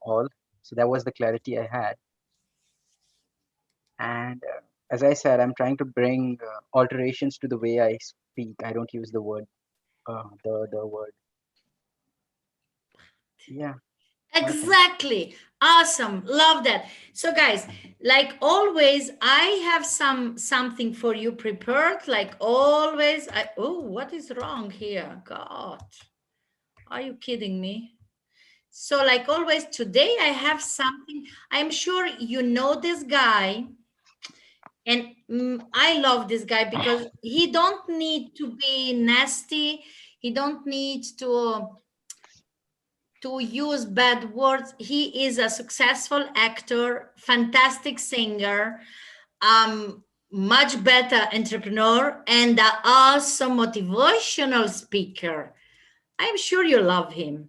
all. So that was the clarity I had. And as I said, I'm trying to bring alterations to the way I speak. I don't use the word, the word. Yeah. Well, thanks. Exactly. Awesome. Love that. So guys, like always, I have something for you prepared. Like always, oh, what is wrong here? God, are you kidding me? So like always, today I have something. I'm sure you know this guy, and I love this guy because he don't need to be nasty. He don't need to use bad words. He is a successful actor, fantastic singer, much better entrepreneur, and an awesome motivational speaker. I'm sure you love him.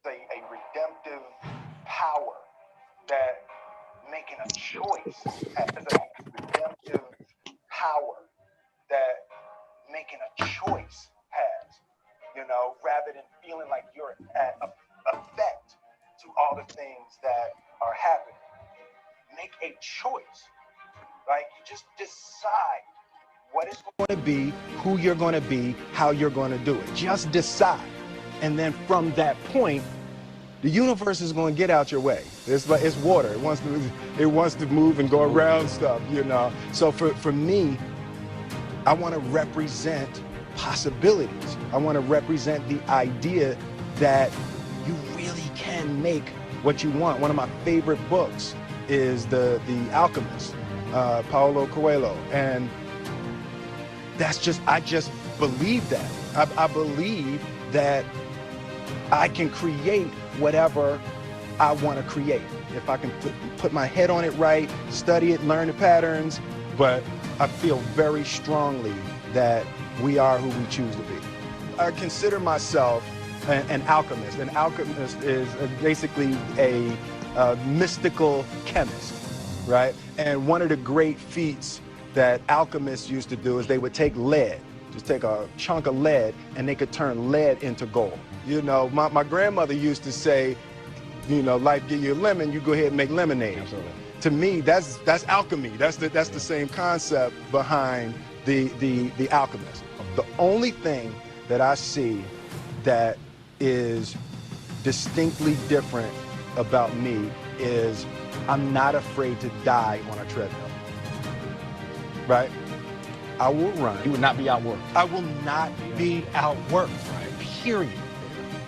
A redemptive power that making a choice has a redemptive power that making a choice has, rather than feeling like you're at effect to all the things that are happening. Make a choice. Like, you just decide what it's going to be, who you're going to be, how you're going to do it. Just decide. And then from that point, the universe is going to get out your way. It's like it's water. It wants to move and go around stuff, So for me, I want to represent possibilities. I want to represent the idea that you really can make what you want. One of my favorite books is The Alchemist, Paulo Coelho, and I just believe that. I believe that I can create whatever I want to create. If I can put my head on it right, study it, learn the patterns, but I feel very strongly that we are who we choose to be. I consider myself an alchemist. An alchemist is basically a mystical chemist, right? And one of the great feats that alchemists used to do is they would take lead, just take a chunk of lead, and they could turn lead into gold. My grandmother used to say, life give you a lemon, you go ahead and make lemonade. Absolutely. To me, that's alchemy. That's the same concept behind the alchemist. The only thing that I see that is distinctly different about me is I'm not afraid to die on a treadmill. Right? I will run. You would not be outworked. I will not be outworked. Right. Period.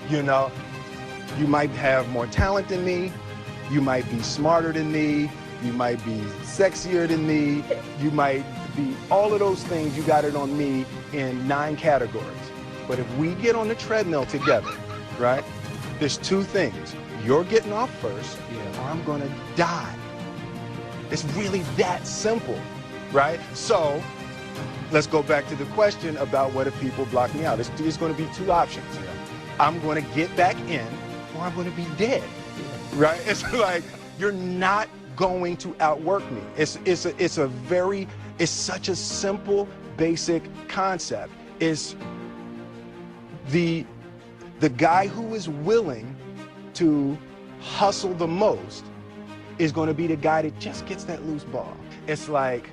You might have more talent than me. You might be smarter than me. You might be sexier than me. You might be all of those things. You got it on me in 9 categories. But if we get on the treadmill together, right, there's 2 things. You're getting off first, or I'm going to die. It's really that simple, right? So let's go back to the question about what if people block me out. It's going to be 2 options. I'm going to get back in, or I'm going to be dead, right? It's like, you're not going to outwork me. It's such a simple, basic concept. It's the guy who is willing to hustle the most is going to be the guy that just gets that loose ball. It's like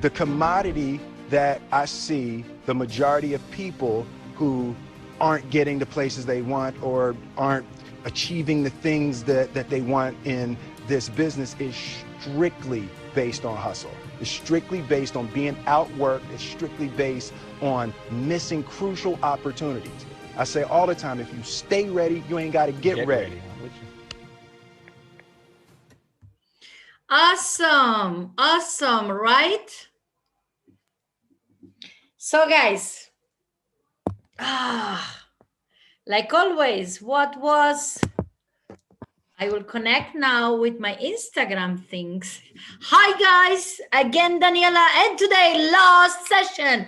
the commodity that I see the majority of people who aren't getting the places they want or aren't achieving the things that they want in this business is strictly based on hustle. It's strictly based on being outworked. It's strictly based on missing crucial opportunities. I say all the time, if you stay ready, you ain't got to get ready. Awesome. Awesome, right? So guys, like always, I will connect now with my Instagram things. Hi guys, again Daniela, and today last session.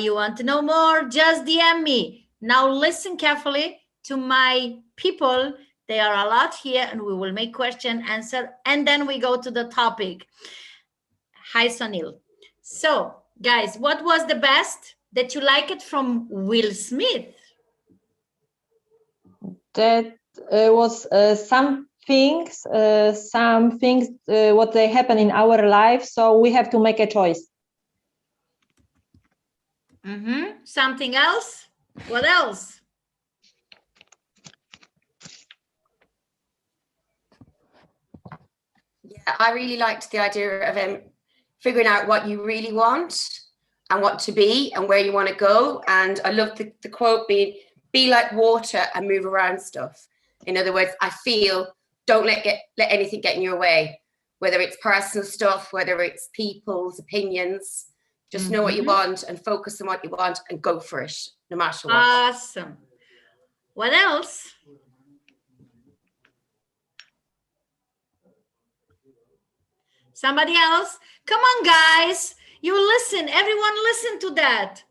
You want to know more? Just DM me. Now listen carefully to my people. They are a lot here, and we will make question, answer, and then we go to the topic. Hi Sunil. So guys, what was the best? that you like it from Will Smith? That was some things what they happen in our life, so we have to make a choice. Something else? What else? Yeah, I really liked the idea of him figuring out what you really want and what to be and where you want to go. And I love the quote being, be like water and move around stuff. In other words, I feel, don't let anything get in your way, whether it's personal stuff, whether it's people's opinions. Just know what you want and focus on what you want and go for it, no matter what. Awesome. What else? Somebody else? Come on, guys. You listen. Everyone listen to that.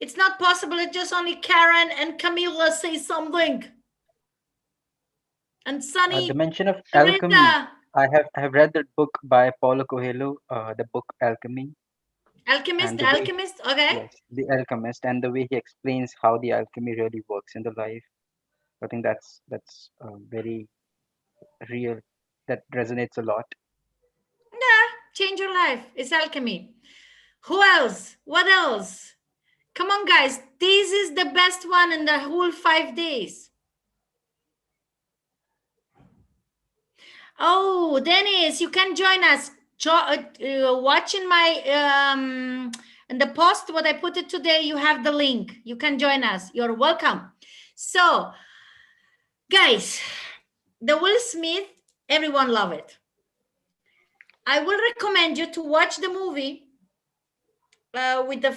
It's not possible. It's just only Karen and Camila say something. And Sunny. Dimension of Teresa. Alchemy. I have read the book by Paulo Coelho, the book Alchemy. Alchemist, okay. Yes, The Alchemist, and the way he explains how the alchemy really works in the life. I think that's very real. That resonates a lot. Yeah, change your life. It's alchemy. Who else? What else? Come on, guys. This is the best one in the whole 5 days. Oh, Dennis, you can join us. Watching my in the post what I put it today, you have the link. You can join us. You're welcome. So, guys, the Will Smith, everyone love it. I will recommend you to watch the movie with the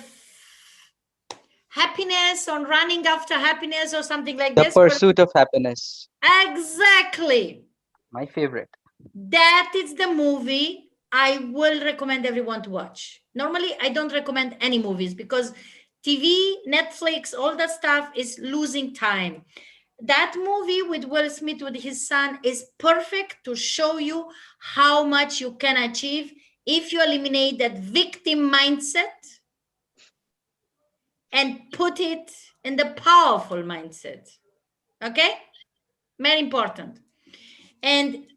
happiness on running after happiness or something like this. The Pursuit of Happiness. Exactly. My favorite. That is the movie I will recommend everyone to watch. Normally, I don't recommend any movies because TV, Netflix, all that stuff is losing time. That movie with Will Smith with his son is perfect to show you how much you can achieve if you eliminate that victim mindset and put it in the powerful mindset. Okay? Very important. And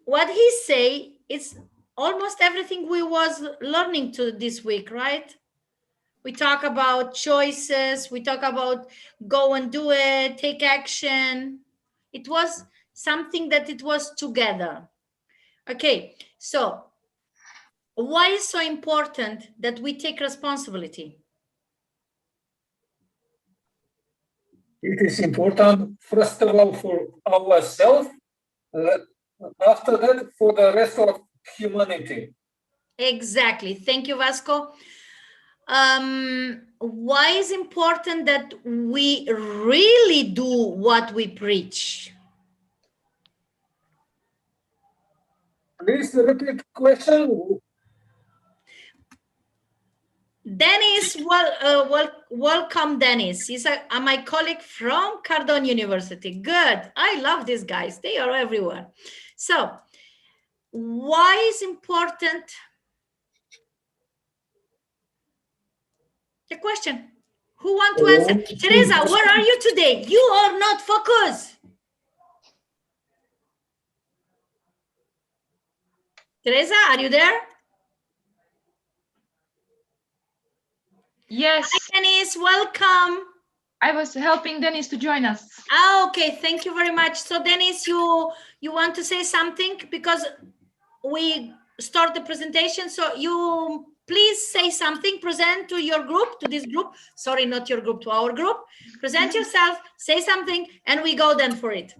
what he say is almost everything we was learning to this week, right? We talk about choices. We talk about go and do it, take action. It was something that it was together. Okay, so why is so important that we take responsibility? It is important, first of all, for ourselves, after that, for the rest of humanity. Exactly. Thank you, Vasco. Why is important that we really do what we preach? Please repeat question. Dennis, welcome, Dennis. He's my colleague from Cardone University. Good. I love these guys. They are everywhere. So, why is important? The question. Who want to answer? Teresa, where are you today? You are not focused. Teresa, are you there? Yes. Hi, Dennis, welcome. I was helping Dennis to join us. Okay, thank you very much. So Dennis, you want to say something because we start the presentation. So you please say something, present to your group, to this group. Sorry, not your group, to our group. Present yourself, say something, and we go then for it.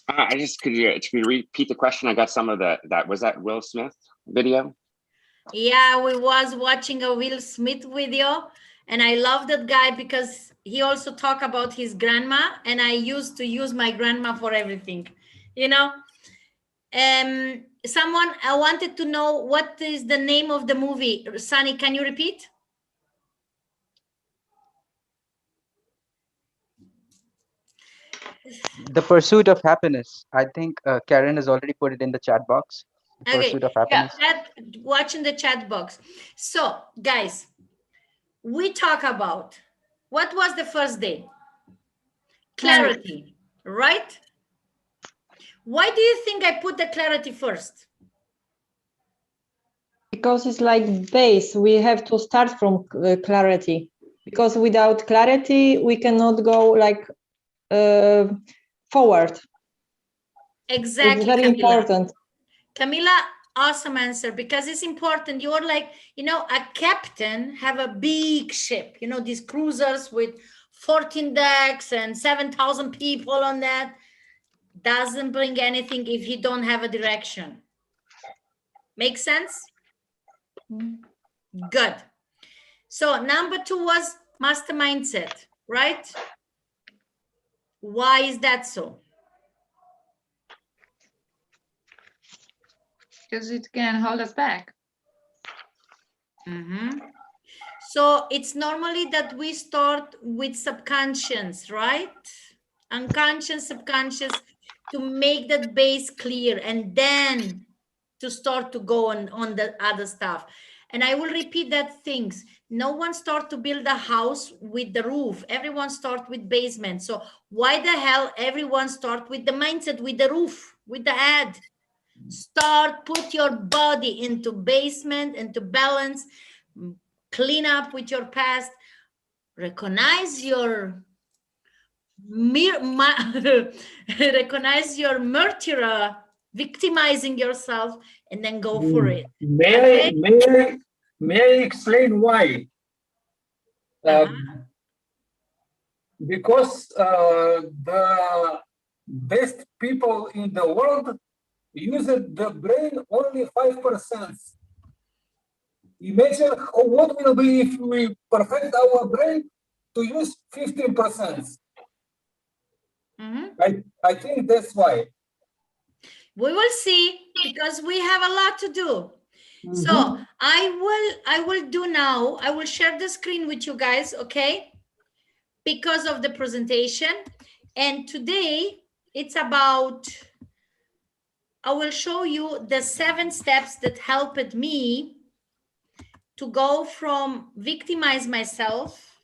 I just could you repeat the question? I got some of that. Was that Will Smith video? Yeah, we was watching a Will Smith video, and I love that guy because he also talked about his grandma, and I used to use my grandma for everything, you know. Someone I wanted to know what is the name of the movie. Sunny, can you repeat? The Pursuit of Happiness. I think Karen has already put it in the chat box. The Pursuit of Happiness. Yeah, watch in the chat box. So, guys, we talk about? What was the first day? Clarity, right? Why do you think I put the clarity first? Because it's like base. We have to start from clarity. Because without clarity, we cannot go like forward. Exactly, It's very Camila. important. Camila, awesome answer, because it's important. You're like, you know, a captain have a big ship, you know, these cruisers with 14 decks and 7,000 people on that. Doesn't bring anything if you don't have a direction. Make sense? Good. So number 2 was master mindset, right? Why is that so? Because it can hold us back. So it's normally that we start with subconscious, right? Unconscious, subconscious, to make that base clear and then to start to go on the other stuff. And I will repeat that things. No one start to build a house with the roof. Everyone start with basement. So why the hell everyone start with the mindset, with the roof, with the head? Start, put your body into basement, into balance, clean up with your past, recognize your recognize your murderer, victimizing yourself, and then go for it. May I explain why? Because the best people in the world use the brain only 5%. Imagine what will be if we perfect our brain to use 15%. I think that's why. We will see, because we have a lot to do. So I will do now, I will share the screen with you guys, okay? Because of the presentation. And today it's about, I will show you the 7 steps that helped me to go from victimize myself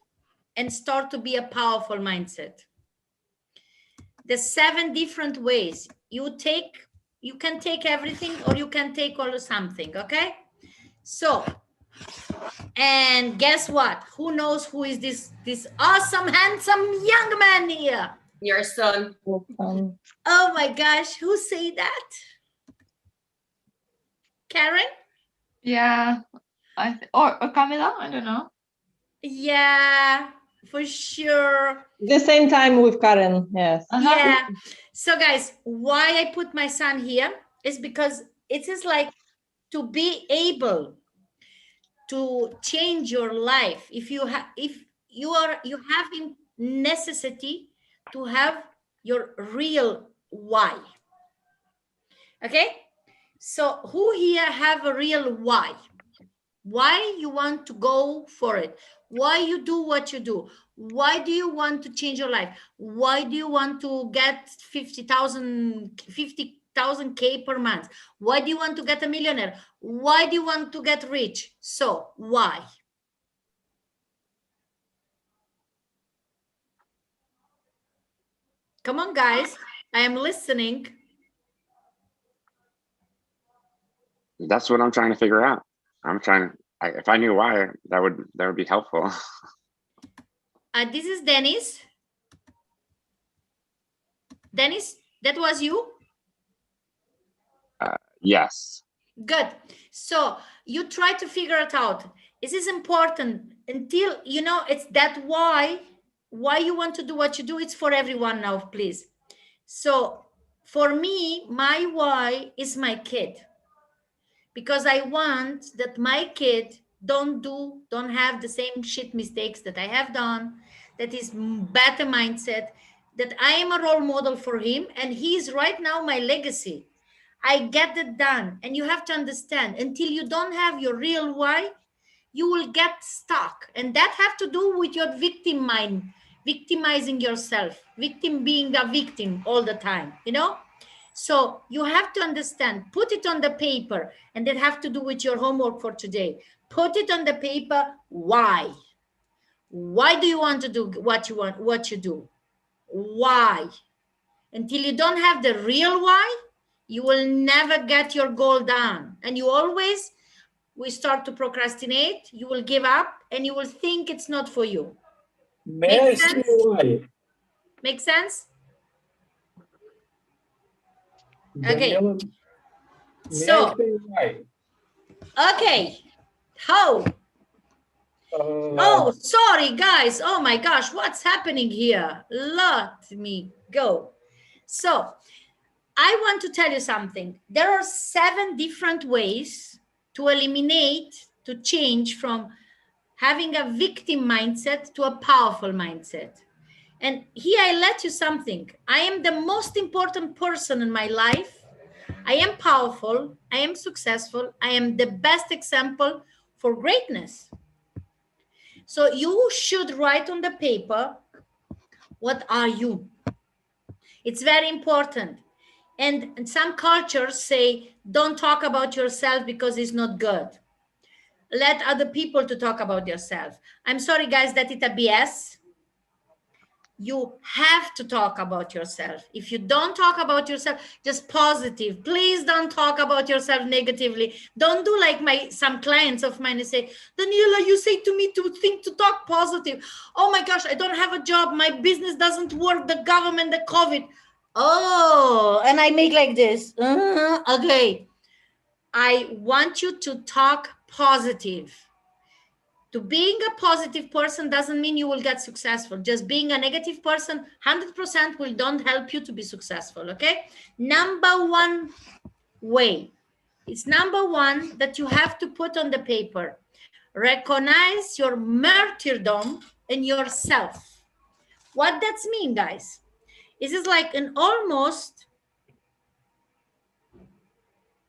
and start to be a powerful mindset. The 7 different ways. You can take everything or you can take all something, okay? So, and guess what? Who knows who is this awesome, handsome young man here? Your son. Oh my gosh, who say that? Karen? Yeah, or Camila, I don't know. Yeah, for sure. The same time with Karen, yes. Yeah. So guys, why I put my son here is because it is like to be able to change your life. If you have in necessity to have your real why. Okay? So who here have a real why? Why you want to go for it? Why you do what you do? Why do you want to change your life? Why do you want to get 50,000 K per month? Why do you want to get a millionaire? Why do you want to get rich? So why? Come on, guys. I am listening. That's what I'm trying to figure out. If I knew why, that would be helpful. This is Dennis. Dennis, that was you? Yes. Good. So you try to figure it out. This is important until, you know, it's that why you want to do what you do. It's for everyone now, please. So for me, my why is my kid. Because I want that my kid don't have the same shit mistakes that I have done, that is better mindset, that I am a role model for him, and he's right now my legacy. I get it done. And you have to understand, until you don't have your real why, you will get stuck. And that have to do with your victim mind, victimizing yourself, victim being a victim all the time, you know? So you have to understand, put it on the paper, and that have to do with your homework for today. Put it on the paper, why? Why do you want to do what you do? Why? Until you don't have the real why, you will never get your goal done. And you always will start to procrastinate, you will give up, and you will think it's not for you. May I say why? Make sense? Okay. Daniela, may So, I say why? okay. How? Oh, sorry, guys. Oh my gosh, what's happening here? Let me go. So, I want to tell you something. There are 7 different ways to eliminate, to change from having a victim mindset to a powerful mindset. And here I let you something. I am the most important person in my life. I am powerful. I am successful. I am the best example for greatness. So you should write on the paper, what are you? It's very important. And some cultures say, don't talk about yourself because it's not good. Let other people to talk about yourself. I'm sorry, guys, that it's a BS. You have to talk about yourself. If you don't talk about yourself, just positive. Please don't talk about yourself negatively. Don't do like some clients of mine say, Daniela, you say to me to talk positive. Oh my gosh, I don't have a job. My business doesn't work. The government, the COVID. Oh, and I make like this. Okay. I want you to talk positive. To being a positive person doesn't mean you will get successful. Just being a negative person, 100% will don't help you to be successful, okay? Number 1 way. It's number 1 that you have to put on the paper. Recognize your martyrdom in yourself. What does mean, guys? This is like an almost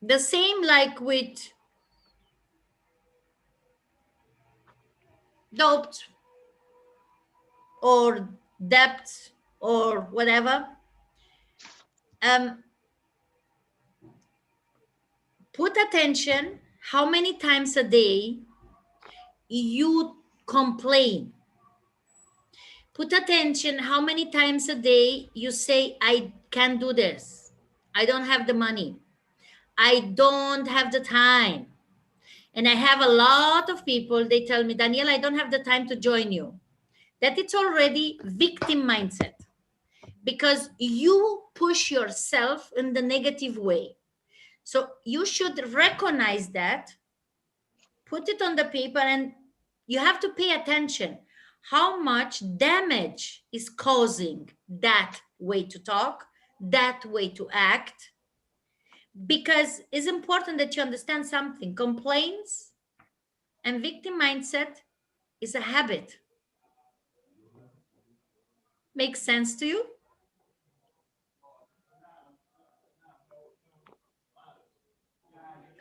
the same like with doubt or debt or whatever. Put attention how many times a day you complain. Put attention how many times a day you say, I can't do this. I don't have the money. I don't have the time. And I have a lot of people, they tell me, Daniela, I don't have the time to join you. That it's already victim mindset because you push yourself in the negative way. So you should recognize that, put it on the paper, and you have to pay attention how much damage is causing that way to talk, that way to act, because it's important that you understand something. Complaints and victim mindset is a habit. Makes sense to you?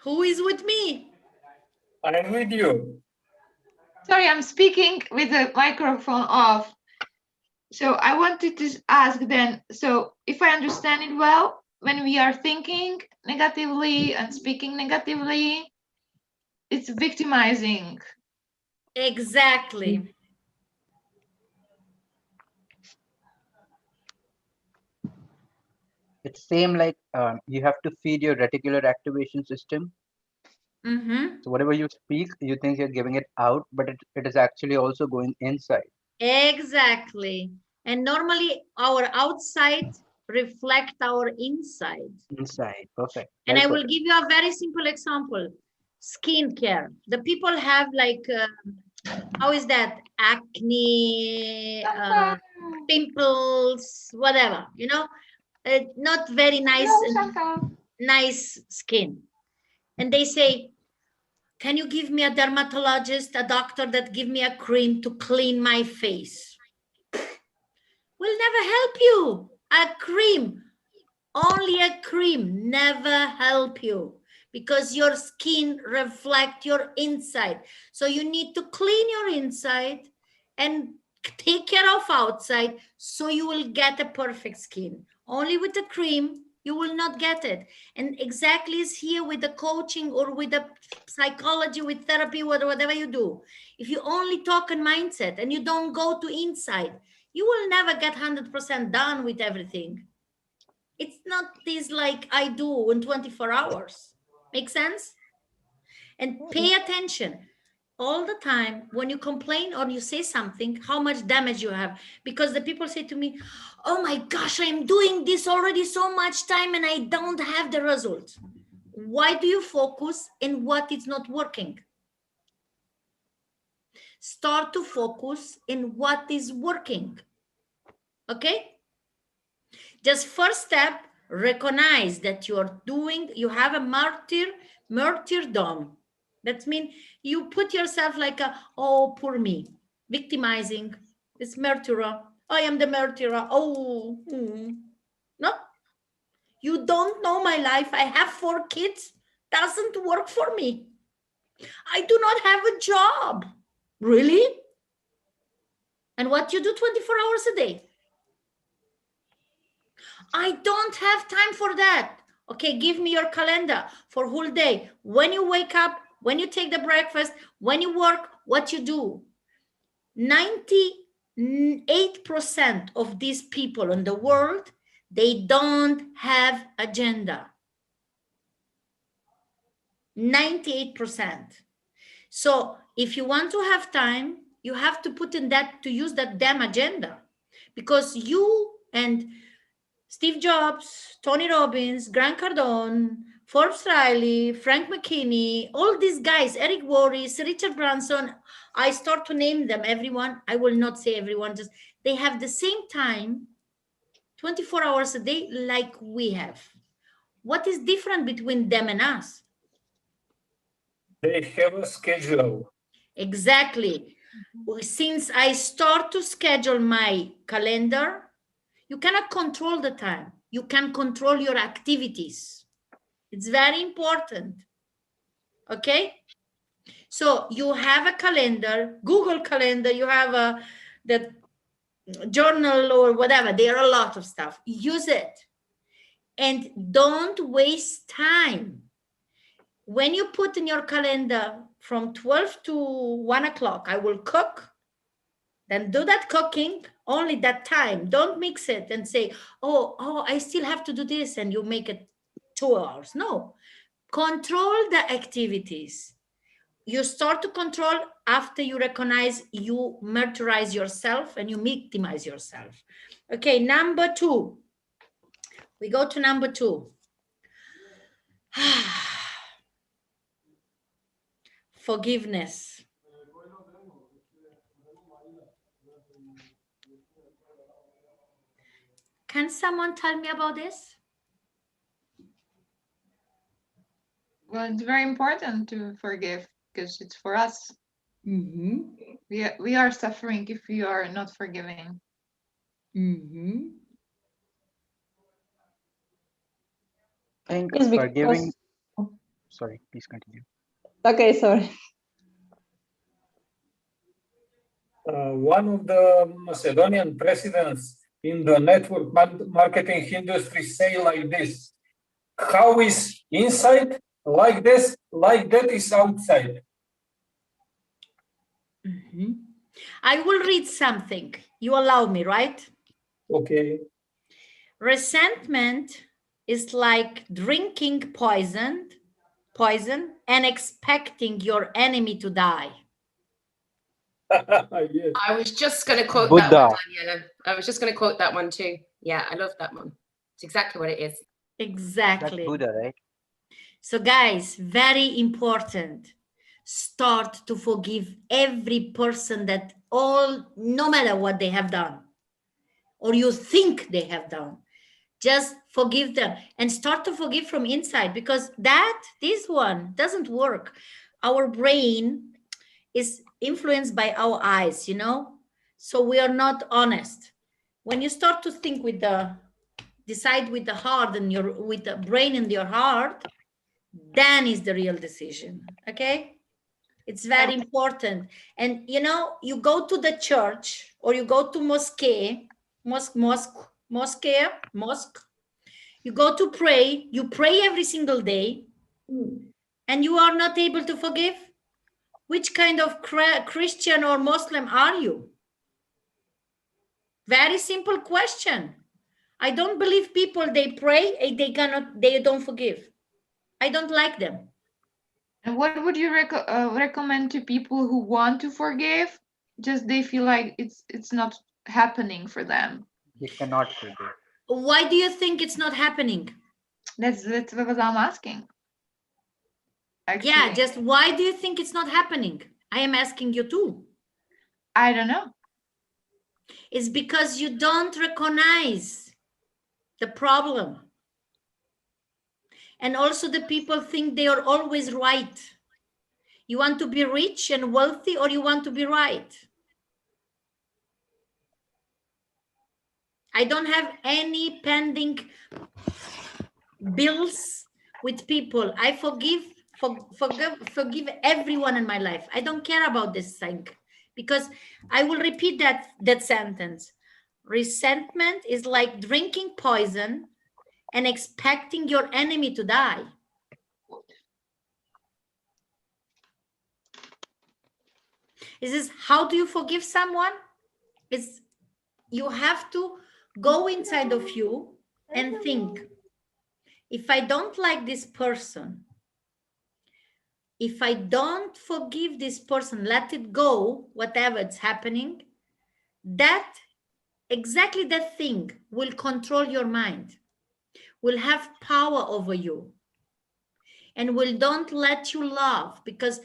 Who is with me? I'm with you. Sorry, I'm speaking with the microphone off. So I wanted to ask then, so if I understand it well, when we are thinking negatively and speaking negatively, it's victimizing. Exactly. It's same like you have to feed your reticular activation system. So whatever you speak, you think you're giving it out, but it is actually also going inside. Exactly. And normally our outside reflect our inside. Inside, perfect. And Well I will put. give you a very simple example. Skincare. The people have like, how is that? Acne, pimples, whatever, you know, not very nice, nice skin. And they say, can you give me a dermatologist, a doctor that give me a cream to clean my face? Will never help you. A cream, only a cream, never help you because your skin reflect your inside. So you need to clean your inside and take care of outside so you will get a perfect skin. Only with the cream You will not get it. And exactly is here with the coaching or with the psychology, with therapy, whatever you do. If you only talk in mindset and you don't go to inside, you will never get 100% done with everything. It's not this like I do in 24 hours. Make sense? And pay attention all the time when you complain or you say something, how much damage you have. Because the people say to me, oh my gosh, I'm doing this already so much time and I don't have the result. Why do you focus in what is not working? Start to focus in what is working. Okay? Just first step, recognize that you have a martyrdom. That means you put yourself like oh, poor me, victimizing, this murderer. I am the murderer. Oh, no. You don't know my life. I have 4 kids. Doesn't work for me. I do not have a job. Really? And what you do 24 hours a day? I don't have time for that. Okay, give me your calendar for whole day. When you wake up, when you take the breakfast, when you work, what you do. 98% of these people in the world, they don't have agenda. 98%. So if you want to have time, you have to put in that, to use that damn agenda. Because you and Steve Jobs, Tony Robbins, Grant Cardone, Forbes Riley, Frank McKinney, all these guys, Eric Worre, Richard Branson, I start to name them, everyone. I will not say everyone, just they have the same time, 24 hours a day like we have. What is different between them and us? They have a schedule. Exactly. Since I start to schedule my calendar, you cannot control the time. You can control your activities. It's very important. Okay? So you have a calendar, Google Calendar, you have the journal or whatever. There are a lot of stuff. Use it. And don't waste time. When you put in your calendar from 12 to 1 o'clock, I will cook, then do that cooking, only that time. Don't mix it and say, oh, I still have to do this, and you make it 2 hours. No, control the activities. You start to control after you recognize you martyrize yourself and you victimize yourself. Okay, number 2. We go to number 2. Forgiveness. Can someone tell me about this? Well, it's very important to forgive because it's for us. Mm-hmm. We are suffering if we are not forgiving. Mm-hmm. I think Yes, because- forgiving. Sorry, please continue. Okay, sorry. One of the Macedonian presidents in the network marketing industry say like this: how is inside like this, like that is outside. Mm-hmm. I will read something. You allow me, right? Okay. Resentment is like drinking poison and expecting your enemy to die. Yes. I was just going to quote Buddha. that one, Daniela. I was just going to quote that one too. Yeah, I love that one. It's exactly what it is. That's Exactly. Buddha, right? So guys, very important. Start to forgive every person that no matter what they have done or you think they have done, just forgive them and start to forgive from inside, because this one doesn't work. Our brain is influenced by our eyes, so we are not honest. When you start to think decide with the heart and with the brain and your heart, then is the real decision. Okay, it's very important. And you go to the church or you go to mosque, You go to pray, you pray every single day, and you are not able to forgive? Which kind of Christian or Muslim are you? Very simple question. I don't believe people, they pray and they don't forgive. I don't like them. And what would you recommend to people who want to forgive, just they feel like it's not happening for them? You cannot forgive. Why do you think it's not happening? That's what I'm asking. Actually. Yeah, just why do you think it's not happening? I am asking you too. I don't know. It's because you don't recognize the problem. And also the people think they are always right. You want to be rich and wealthy, or you want to be right? I don't have any pending bills with people. I forgive everyone in my life. I don't care about this thing, because I will repeat that sentence. Resentment is like drinking poison and expecting your enemy to die. Is this how do you forgive someone? It's you have to go inside of you and think, if I don't like this person, if I don't forgive this person, let it go, whatever it's happening, that exactly that thing will control your mind, will have power over you, and will don't let you love. Because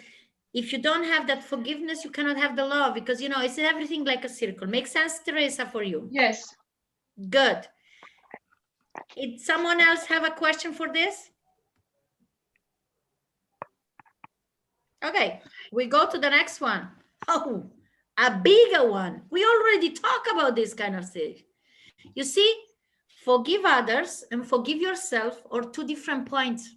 if you don't have that forgiveness, you cannot have the love, because you know it's everything like a circle. Makes sense, Teresa, for you? Yes. Good. Did someone else have a question for this? Okay, we go to the next one. Oh, a bigger one. We already talk about this kind of thing. You see, forgive others and forgive yourself are two different points.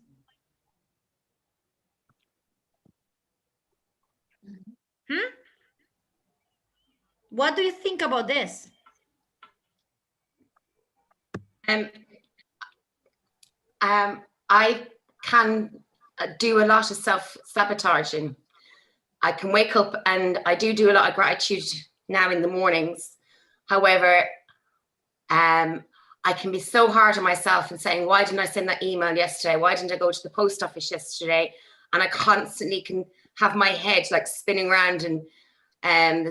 What do you think about this? I can do a lot of self-sabotaging. I can wake up and I do a lot of gratitude now in the mornings. However, I can be so hard on myself and saying, why didn't I send that email yesterday? Why didn't I go to the post office yesterday? And I constantly can have my head like spinning around, and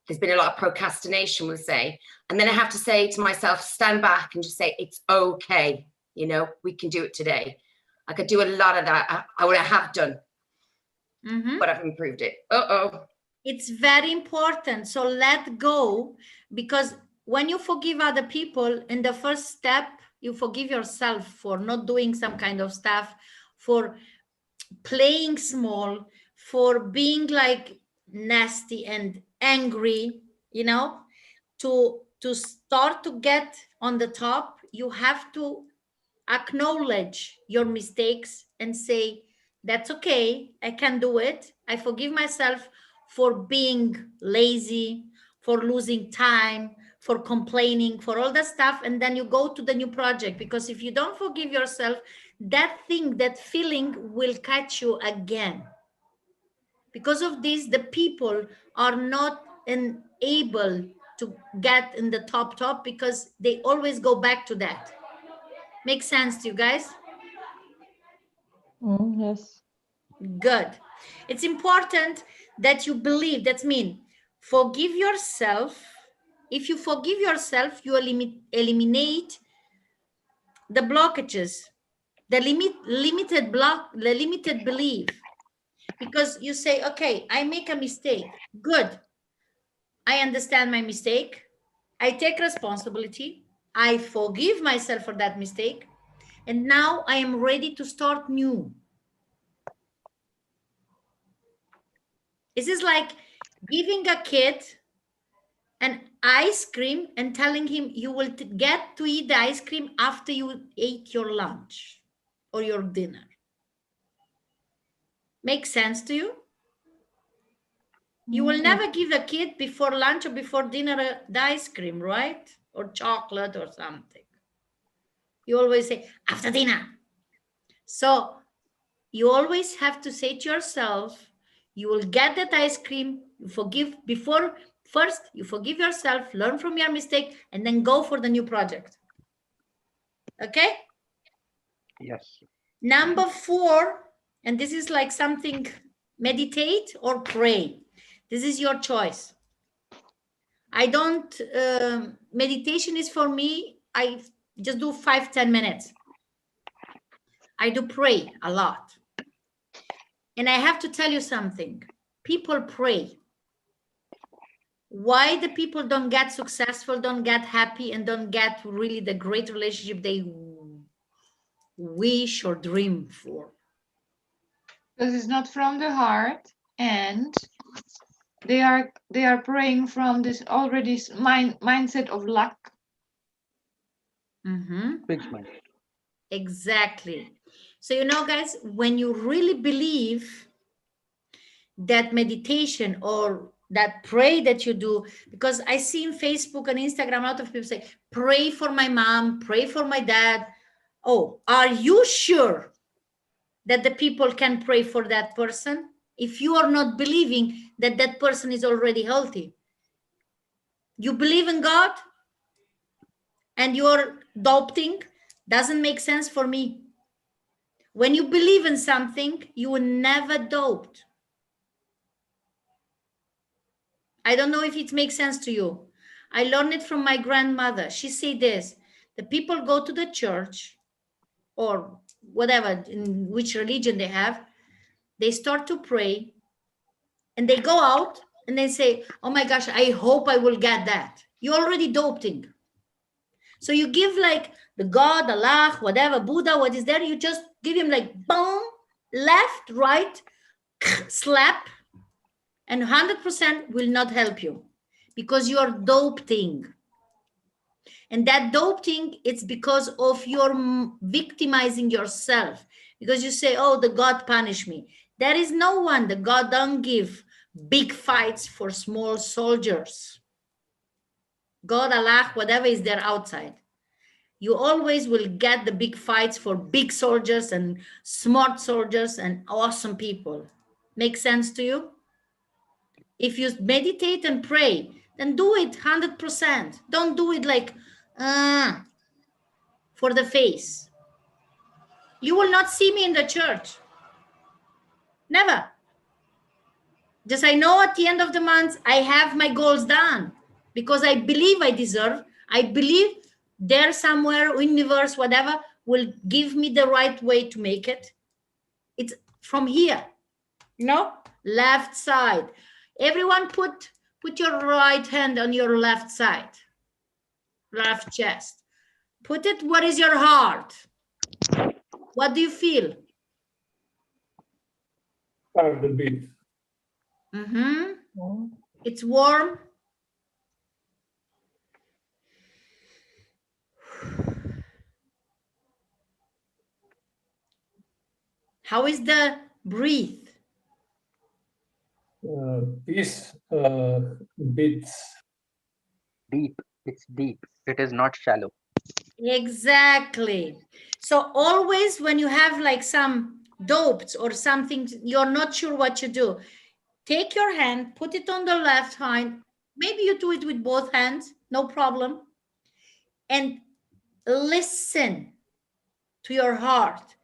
there's been a lot of procrastination, we'll say. And then I have to say to myself, stand back and just say, it's okay. You know, we can do it today. I could do a lot of that. I would have done, but I've improved it. It's very important. So let go, because when you forgive other people, in the first step, you forgive yourself for not doing some kind of stuff, for playing small, for being like nasty and angry, you know. To start to get on the top, you have to acknowledge your mistakes and say, that's okay, I can do it. I forgive myself for being lazy, for losing time, for complaining, for all that stuff. And then you go to the new project, because if you don't forgive yourself, that thing, that feeling will catch you again. Because of this, the people are not able to get in the top, because they always go back to that. Makes sense to you guys? Yes. Good. It's important that you believe. That means forgive yourself. If you forgive yourself, you eliminate the blockages, the limited belief. Because you say, okay, I make a mistake. Good. I understand my mistake. I take responsibility. I forgive myself for that mistake. And now I am ready to start new. This is like giving a kid an ice cream and telling him you will get to eat the ice cream after you ate your lunch or your dinner. Makes sense to you? You will never give a kid before lunch or before dinner the ice cream, right? Or chocolate or something. You always say, after dinner. So you always have to say to yourself, you will get that ice cream, you forgive before, first you forgive yourself, learn from your mistake, and then go for the new project. Okay? Yes. Number 4, and this is like something, meditate or pray. This is your choice. I don't, meditation is for me, I just do 5-10 minutes. I do pray a lot. And I have to tell you something. People pray. Why the people don't get successful, don't get happy, and don't get really the great relationship they wish or dream for? Because it's not from the heart, and they are praying from this already mindset of lack. Fixed mind. Exactly. So, you know, guys, when you really believe that meditation or that pray that you do, because I see in Facebook and Instagram, a lot of people say, pray for my mom, pray for my dad. Oh, are you sure that the people can pray for that person if you are not believing that that person is already healthy? You believe in God and you're doubting? Doesn't make sense for me. When you believe in something, you will never doubt. I don't know if it makes sense to you. I learned it from my grandmother. She said this: the people go to the church or whatever, in which religion they have, they start to pray and they go out and they say, oh my gosh, I hope I will get that. You're already doubting. So you give like the God, Allah, whatever, Buddha, what is there, you just give him like boom, left, right, slap, and 100% will not help you because you are doubting. And that doubting, it's because of your victimizing yourself, because you say, oh, the God punished me. There is no one. The God don't give big fights for small soldiers. God, Allah, whatever is there outside. You always will get the big fights for big soldiers and smart soldiers and awesome people. Make sense to you? If you meditate and pray, then do it 100%. Don't do it like for the face. You will not see me in the church. Never. Just I know at the end of the month, I have my goals done because I believe I deserve. I believe there somewhere, universe, whatever, will give me the right way to make it. It's from here, you know, left side. Everyone put your right hand on your left side, left chest. Put it, what is your heart? What do you feel? Heartbeat. It's warm. How is the breathe? Peace beats. Deep. It's deep. It is not shallow. Exactly. So always when you have like some doubts or something, you're not sure what to do, take your hand, put it on the left hand. Maybe you do it with both hands, no problem. And listen to your heart.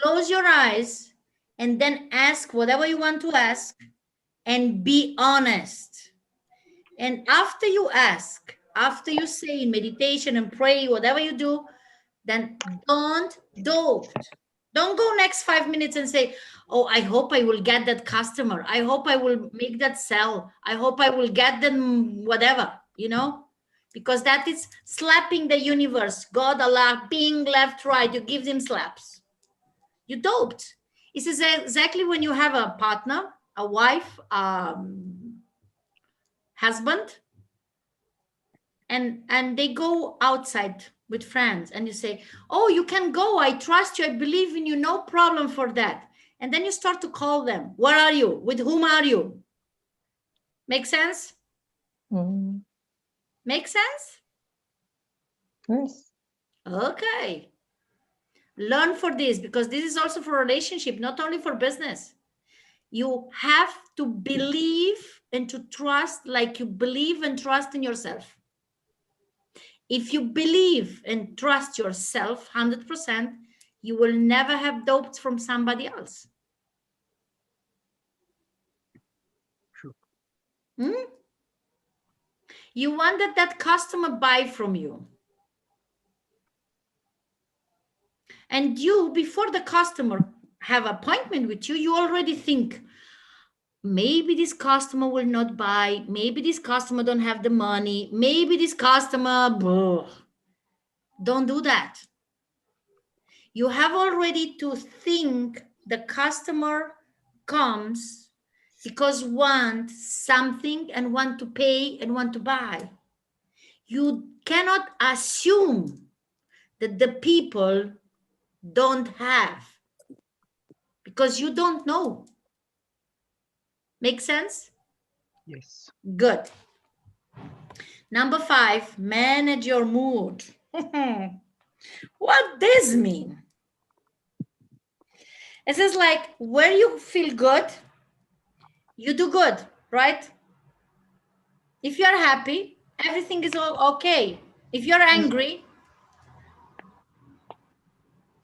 Close your eyes and then ask whatever you want to ask and be honest. And after you ask, after you say in meditation and pray, whatever you do, then don't doubt. Don't go next 5 minutes and say, oh, I hope I will get that customer. I hope I will make that sell. I hope I will get them whatever, you know, because that is slapping the universe. God, Allah, ping, left, right, you give them slaps. You doubt. This is exactly when you have a partner, a wife, husband, and they go outside with friends and you say, oh, you can go, I trust you, I believe in you, no problem for that. And then you start to call them. Where are you? With whom are you? Make sense? Make sense? Yes. Okay. Learn for this, because this is also for relationship, not only for business. You have to believe and to trust like you believe and trust in yourself. If you believe and trust yourself 100%, you will never have doubts from somebody else. True. You want that customer buy from you. And you, before the customer have appointment with you, you already think, maybe this customer will not buy. Maybe this customer don't have the money. Maybe this customer, blah. Don't do that. You have already to think the customer comes because want something and want to pay and want to buy. You cannot assume that the people don't have, because you don't know. Make sense? Yes. Good. Number 5, manage your mood. What this mean? It says like, where you feel good, you do good, right? If you're happy, everything is all okay. If you're angry,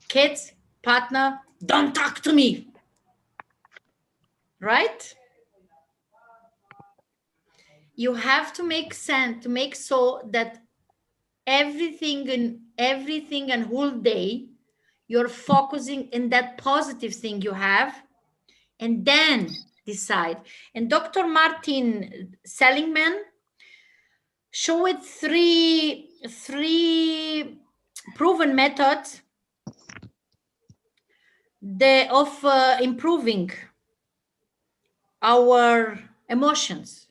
kids, partner, don't talk to me. Right? You have to make sense, to make so that everything and whole day, you're focusing in that positive thing you have, and then decide. And Dr. Martin Seligman showed three proven methods of improving our emotions.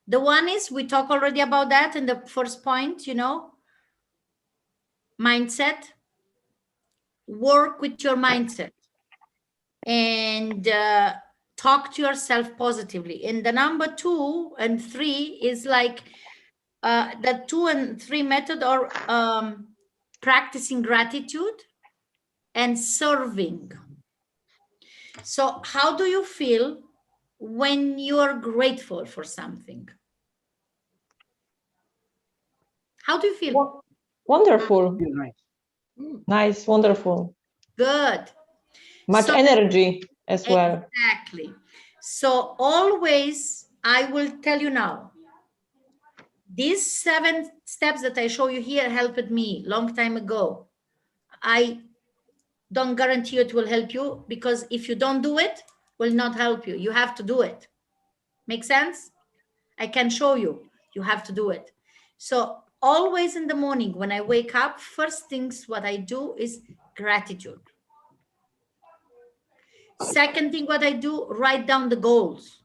The one is, we talk already about that in the first point, mindset. Work with your mindset and talk to yourself positively. And the number 2 and 3 is like the 2 and 3 method are practicing gratitude and serving. So how do you feel when you're grateful for something? How do you feel? Wonderful. Feel nice. Nice, wonderful. Good. Much energy as well. Exactly. So always, I will tell you now, these 7 steps that I show you here helped me long time ago. I don't guarantee it will help you, because if you don't do it, will not help you. You have to do it. Make sense? I can show you. You have to do it. So always in the morning when I wake up, first things what I do is gratitude. Second thing what I do, write down the goals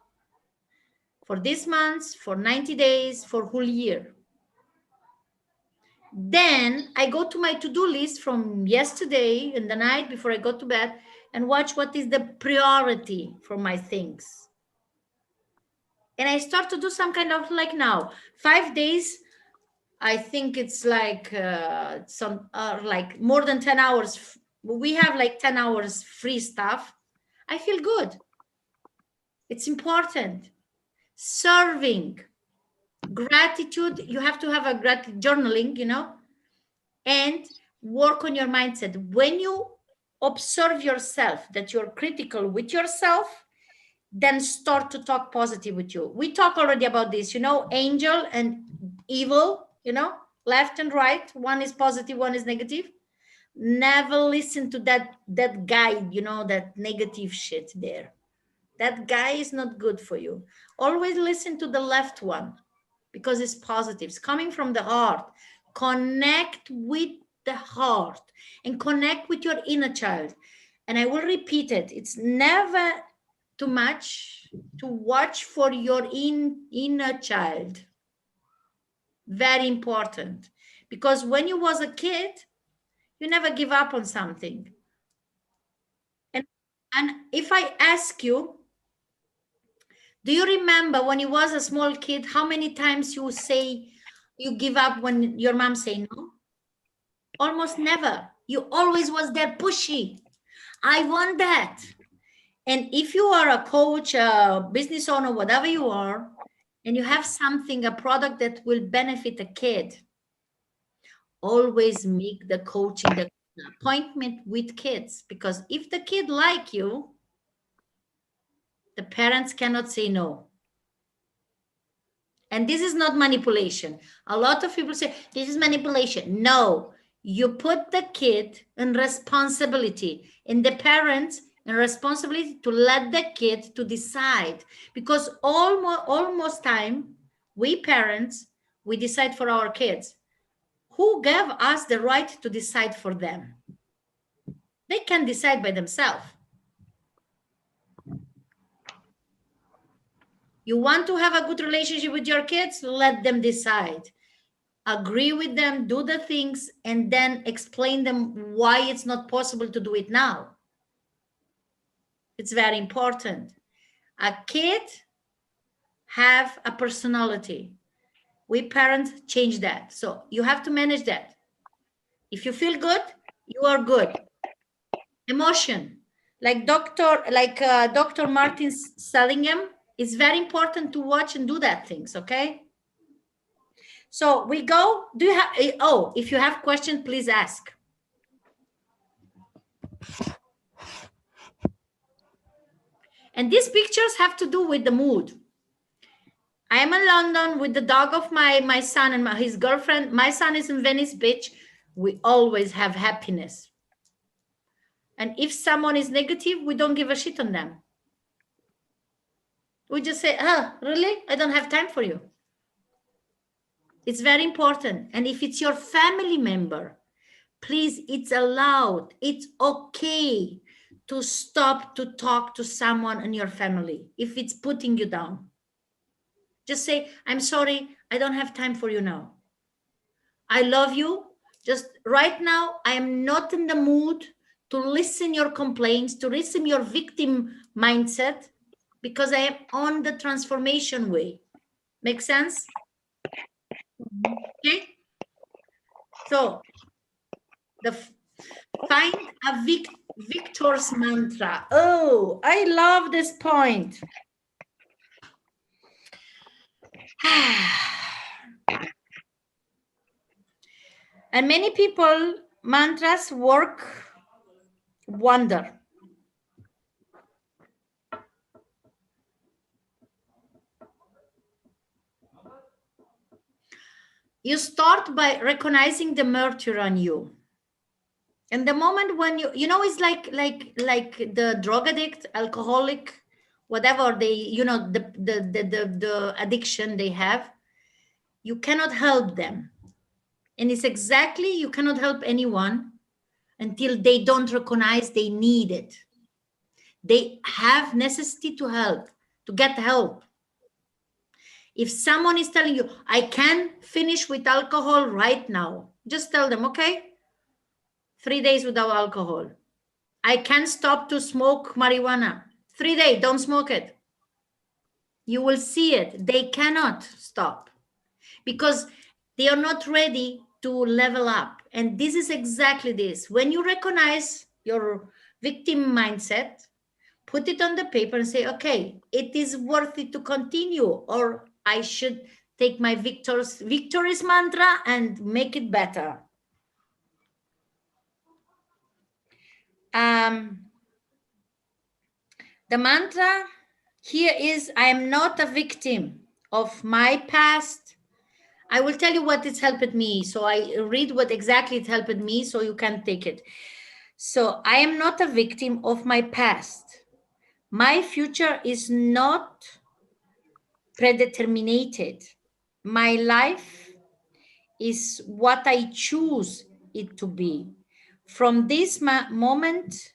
for this month, for 90 days, for whole year. Then I go to my to-do list from yesterday in the night before I go to bed and watch what is the priority for my things. And I start to do some kind of, like now, 5 days, I think it's like like more than 10 hours. We have like 10 hours free stuff. I feel good. It's important. Serving, gratitude. You have to have a gratitude journaling, and work on your mindset. When you observe yourself that you're critical with yourself, then start to talk positive with you. We talk already about this, angel and evil, left and right. One is positive, one is negative. Never listen to that guy, that negative shit there. That guy is not good for you. Always listen to the left one, because it's positive. It's coming from the heart. Connect with the heart and connect with your inner child. And I will repeat it. It's never too much to watch for your inner child. Very important. Because when you was a kid, you never give up on something. And if I ask you, do you remember when you was a small kid, how many times you say you give up when your mom say no? Almost never. You always was there pushy. I want that. And if you are a coach, a business owner, whatever you are, and you have something, a product that will benefit a kid, always make the coaching, the appointment with kids, because if the kid like you, the parents cannot say no. And this is not manipulation. A lot of people say this is manipulation. No, you put the kid in responsibility, and the parents in responsibility to let the kid to decide, because almost time we parents, we decide for our kids. Who gave us the right to decide for them? They can decide by themselves. You want to have a good relationship with your kids? Let them decide. Agree with them, do the things, and then explain them why it's not possible to do it now. It's very important. A kid have a personality. We parents change that. So you have to manage that. If you feel good, you are good. Emotion, like Dr. Martin Seligman, it's very important to watch and do that things, okay? So we go, do you have, oh, if you have questions, please ask. And these pictures have to do with the mood. I am in London with the dog of my son and his girlfriend. My son is in Venice Beach. We always have happiness. And if someone is negative, we don't give a shit on them. We just say, oh, really? I don't have time for you. It's very important. And if it's your family member, please, it's allowed. It's okay to stop to talk to someone in your family if it's putting you down. Just say, I'm sorry, I don't have time for you now. I love you. Just right now, I am not in the mood to listen your complaints, to listen your victim mindset, because I am on the transformation way. Make sense? Okay. So find a victor's mantra. Oh, I love this point. And many people, mantras work wonder. You start by recognizing the Mercury on you. And the moment when you know, it's like the drug addict, alcoholic, whatever they, you know, the addiction they have, you cannot help them. And it's exactly, you cannot help anyone until they don't recognize they need it. They have necessity to help, to get help. If someone is telling you, I can finish with alcohol right now, just tell them, okay, 3 days without alcohol. I can stop to smoke marijuana. 3 days, don't smoke it. You will see it. They cannot stop because they are not ready to level up. And this is exactly this. When you recognize your victim mindset, put it on the paper and say, okay, it is worth it to continue, or I should take my victory's mantra and make it better. The mantra here is, I am not a victim of my past. I will tell you what it's helped me. So I read what exactly it helped me so you can take it. So I am not a victim of my past. My future is not predetermined. My life is what I choose it to be. From this moment,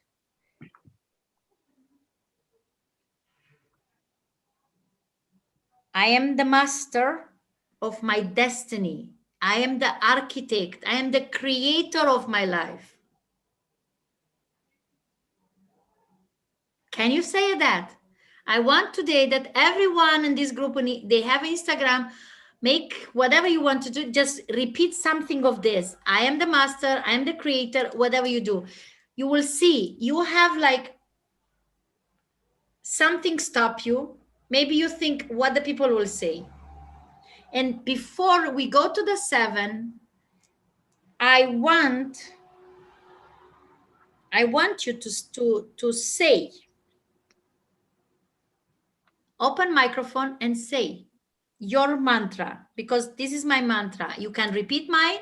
I am the master of my destiny. I am the architect. I am the creator of my life. Can you say that? I want today that everyone in this group, they have Instagram, make whatever you want to do, just repeat something of this. I am the master, I am the creator, whatever you do. You will see, you have like something stop you. Maybe you think what the people will say. And before we go to the 7, I want you to say, open microphone and say your mantra, because this is my mantra. You can repeat mine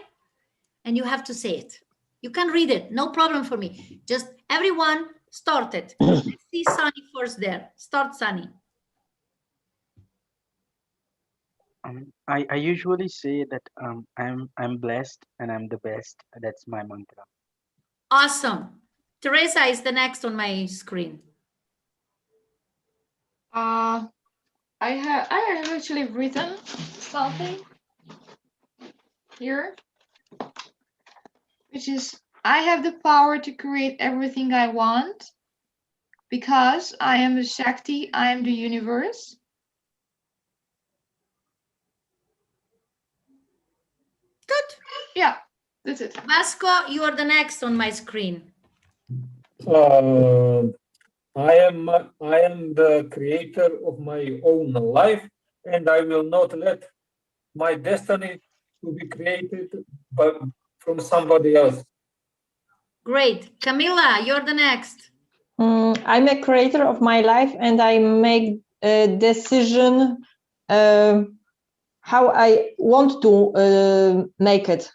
and you have to say it. You can read it, no problem for me. Just everyone start it. Let's see Sunny first there. Start, Sunny. I usually say that I'm blessed and I'm the best. That's my mantra. Awesome. Teresa is the next on my screen. I have actually written something here, which is, I have the power to create everything I want because I am the Shakti, I am the universe. Good. Yeah, that's it. Vasco, you are the next on my screen. I am the creator of my own life, and I will not let my destiny to be created from somebody else. Great. Camilla, you're the next. I'm a creator of my life, and I make a decision how I want to make it.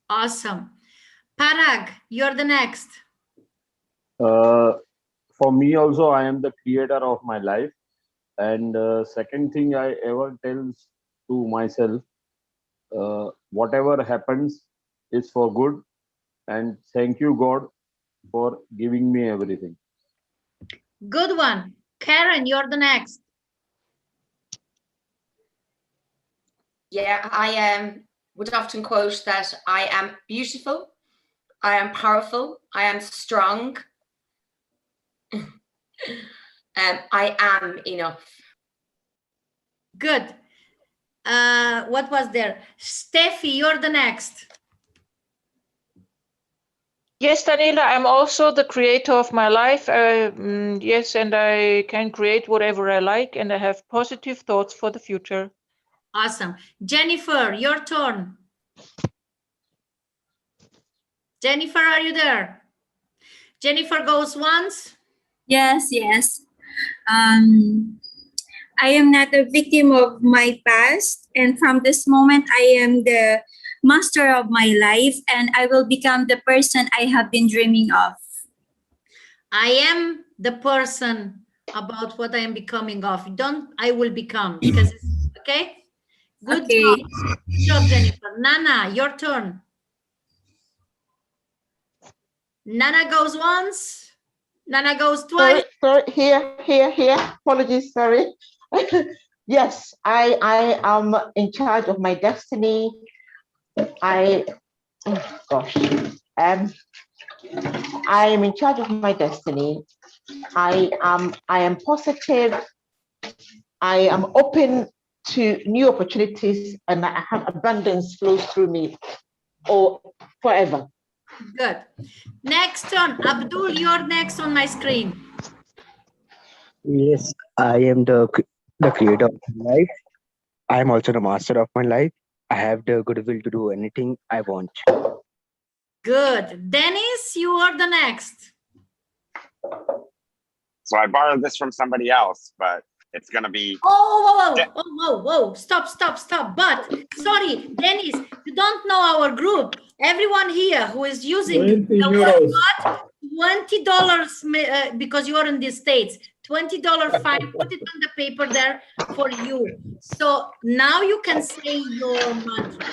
Awesome. Parag, you're the next. For me also, I am the creator of my life. And second thing I ever tells to myself, whatever happens is for good. And thank you, God, for giving me everything. Good one. Karen, you're the next. Yeah, I would often quote that I am beautiful, I am powerful, I am strong, I am enough. Good. What was there? Steffi, you're the next. Yes, Daniela, I'm also the creator of my life. Yes, and I can create whatever I like, and I have positive thoughts for the future. Awesome. Jennifer, your turn. Jennifer, are you there? Jennifer goes once. Yes, yes. I am not a victim of my past, and from this moment, I am the master of my life, and I will become the person I have been dreaming of. I am the person about what I am becoming of. Don't I will become, because it's okay. Good Okay. job. Good job, Jennifer. Nana, your turn. Nana goes once. Nana goes twice. Sorry, here. Apologies, sorry. Yes, I am in charge of my destiny. I am in charge of my destiny. I am positive. I am open to new opportunities, and I have abundance flows through me or forever. Good. Next turn. Abdul, you're next on my screen. Yes, I am the creator of my life. I am also the master of my life. I have the goodwill to do anything I want. Good. Dennis, you are the next. So I borrowed this from somebody else, but it's going to be. Whoa. Stop. But sorry, Dennis, you don't know our group. Everyone here who is using the word God, $20 because you are in the States, $20 fine, put it on the paper there for you. So now you can say your mantra.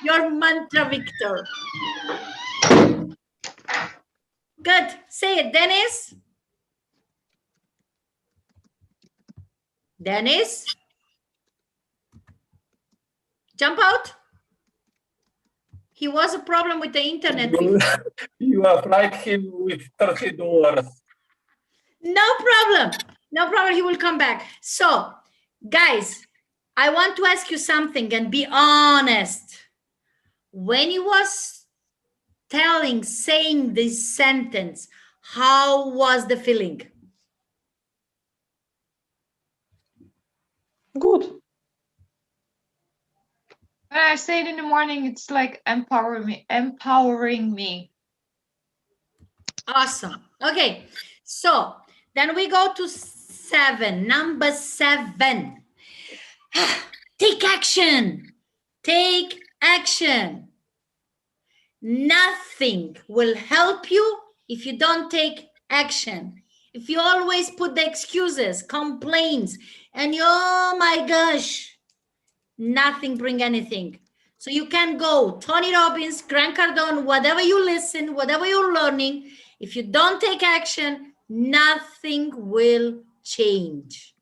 Your mantra, Victor. Good. Say it, Dennis. Dennis? Jump out. He was a problem with the internet. You applied him with $30. No problem. He will come back. So, guys, I want to ask you something and be honest. When you was saying this sentence, how was the feeling? Good. When I say it in the morning, it's like empowering me. Awesome. Okay, so then we go to 7, number 7. Take action. Take action. Nothing will help you if you don't take action. If you always put the excuses, complaints, and you, oh my gosh, nothing bring anything. So you can go Tony Robbins, Grant Cardone, whatever you listen, whatever you're learning, if you don't take action, nothing will change.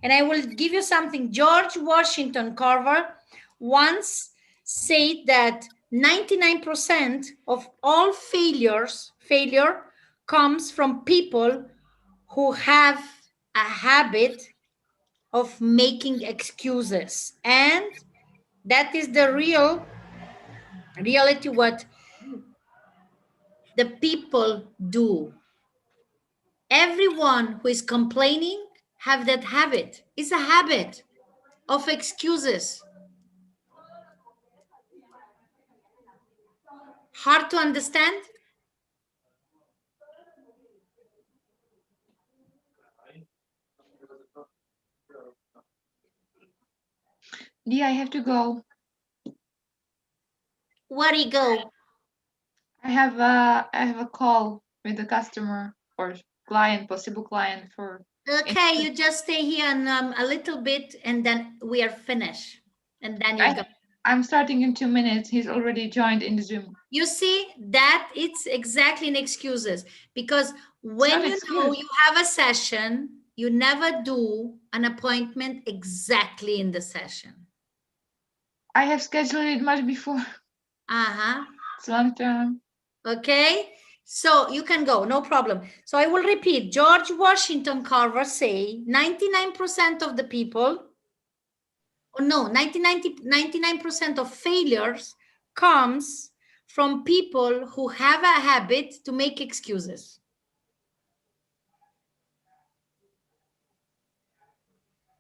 And I will give you something. George Washington Carver once said that 99% of all failure comes from people who have a habit of making excuses. And that is the reality what the people do. Everyone who is complaining have that habit. It's a habit of excuses. Hard to understand? Yeah, I have to go. Where do you go? I have a call with the customer or client, possible client for. Okay, you just stay here and a little bit, and then we are finished. And then you go. I'm starting in 2 minutes. He's already joined in the Zoom. You see, that it's exactly an excuses, because when you know you have a session, you never do an appointment exactly in the session. I have scheduled it much before. Uh-huh. It's long term. Okay, so you can go, no problem. So I will repeat. George Washington Carver say 99% of the people, or no, 99% of failures comes from people who have a habit to make excuses.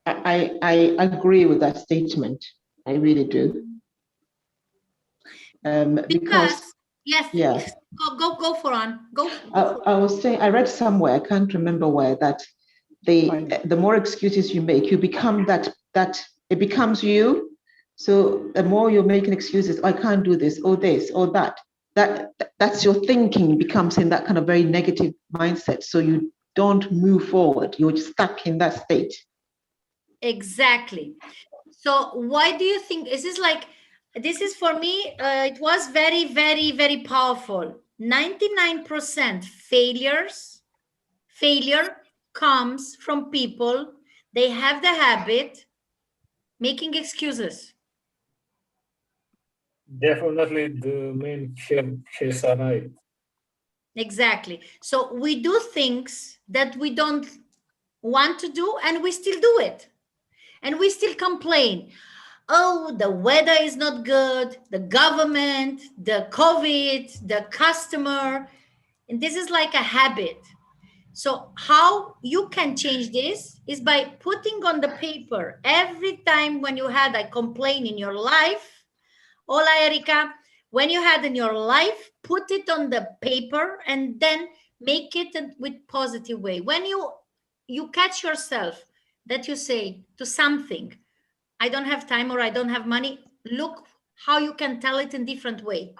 I agree with that statement. I really do. Because yes, yeah. Go for on. Go. I was saying, I read somewhere, I can't remember where, that the more excuses you make, you become that it becomes you. So the more you're making excuses, I can't do this or that, that's your thinking becomes in that kind of very negative mindset. So you don't move forward. You're stuck in that state. Exactly. So why do you think this is for me, it was very, very, very powerful. 99% failure comes from people, they have the habit making excuses. Definitely the main has arrived. Exactly. So we do things that we don't want to do, and we still do it. And we still complain. Oh, the weather is not good, the government, the COVID, the customer. And this is like a habit. So how you can change this is by putting on the paper every time when you had a complaint in your life. Hola, Erika. When you had in your life, put it on the paper and then make it with positive way. When you catch yourself that you say to something, I don't have time or I don't have money, look how you can tell it in different way.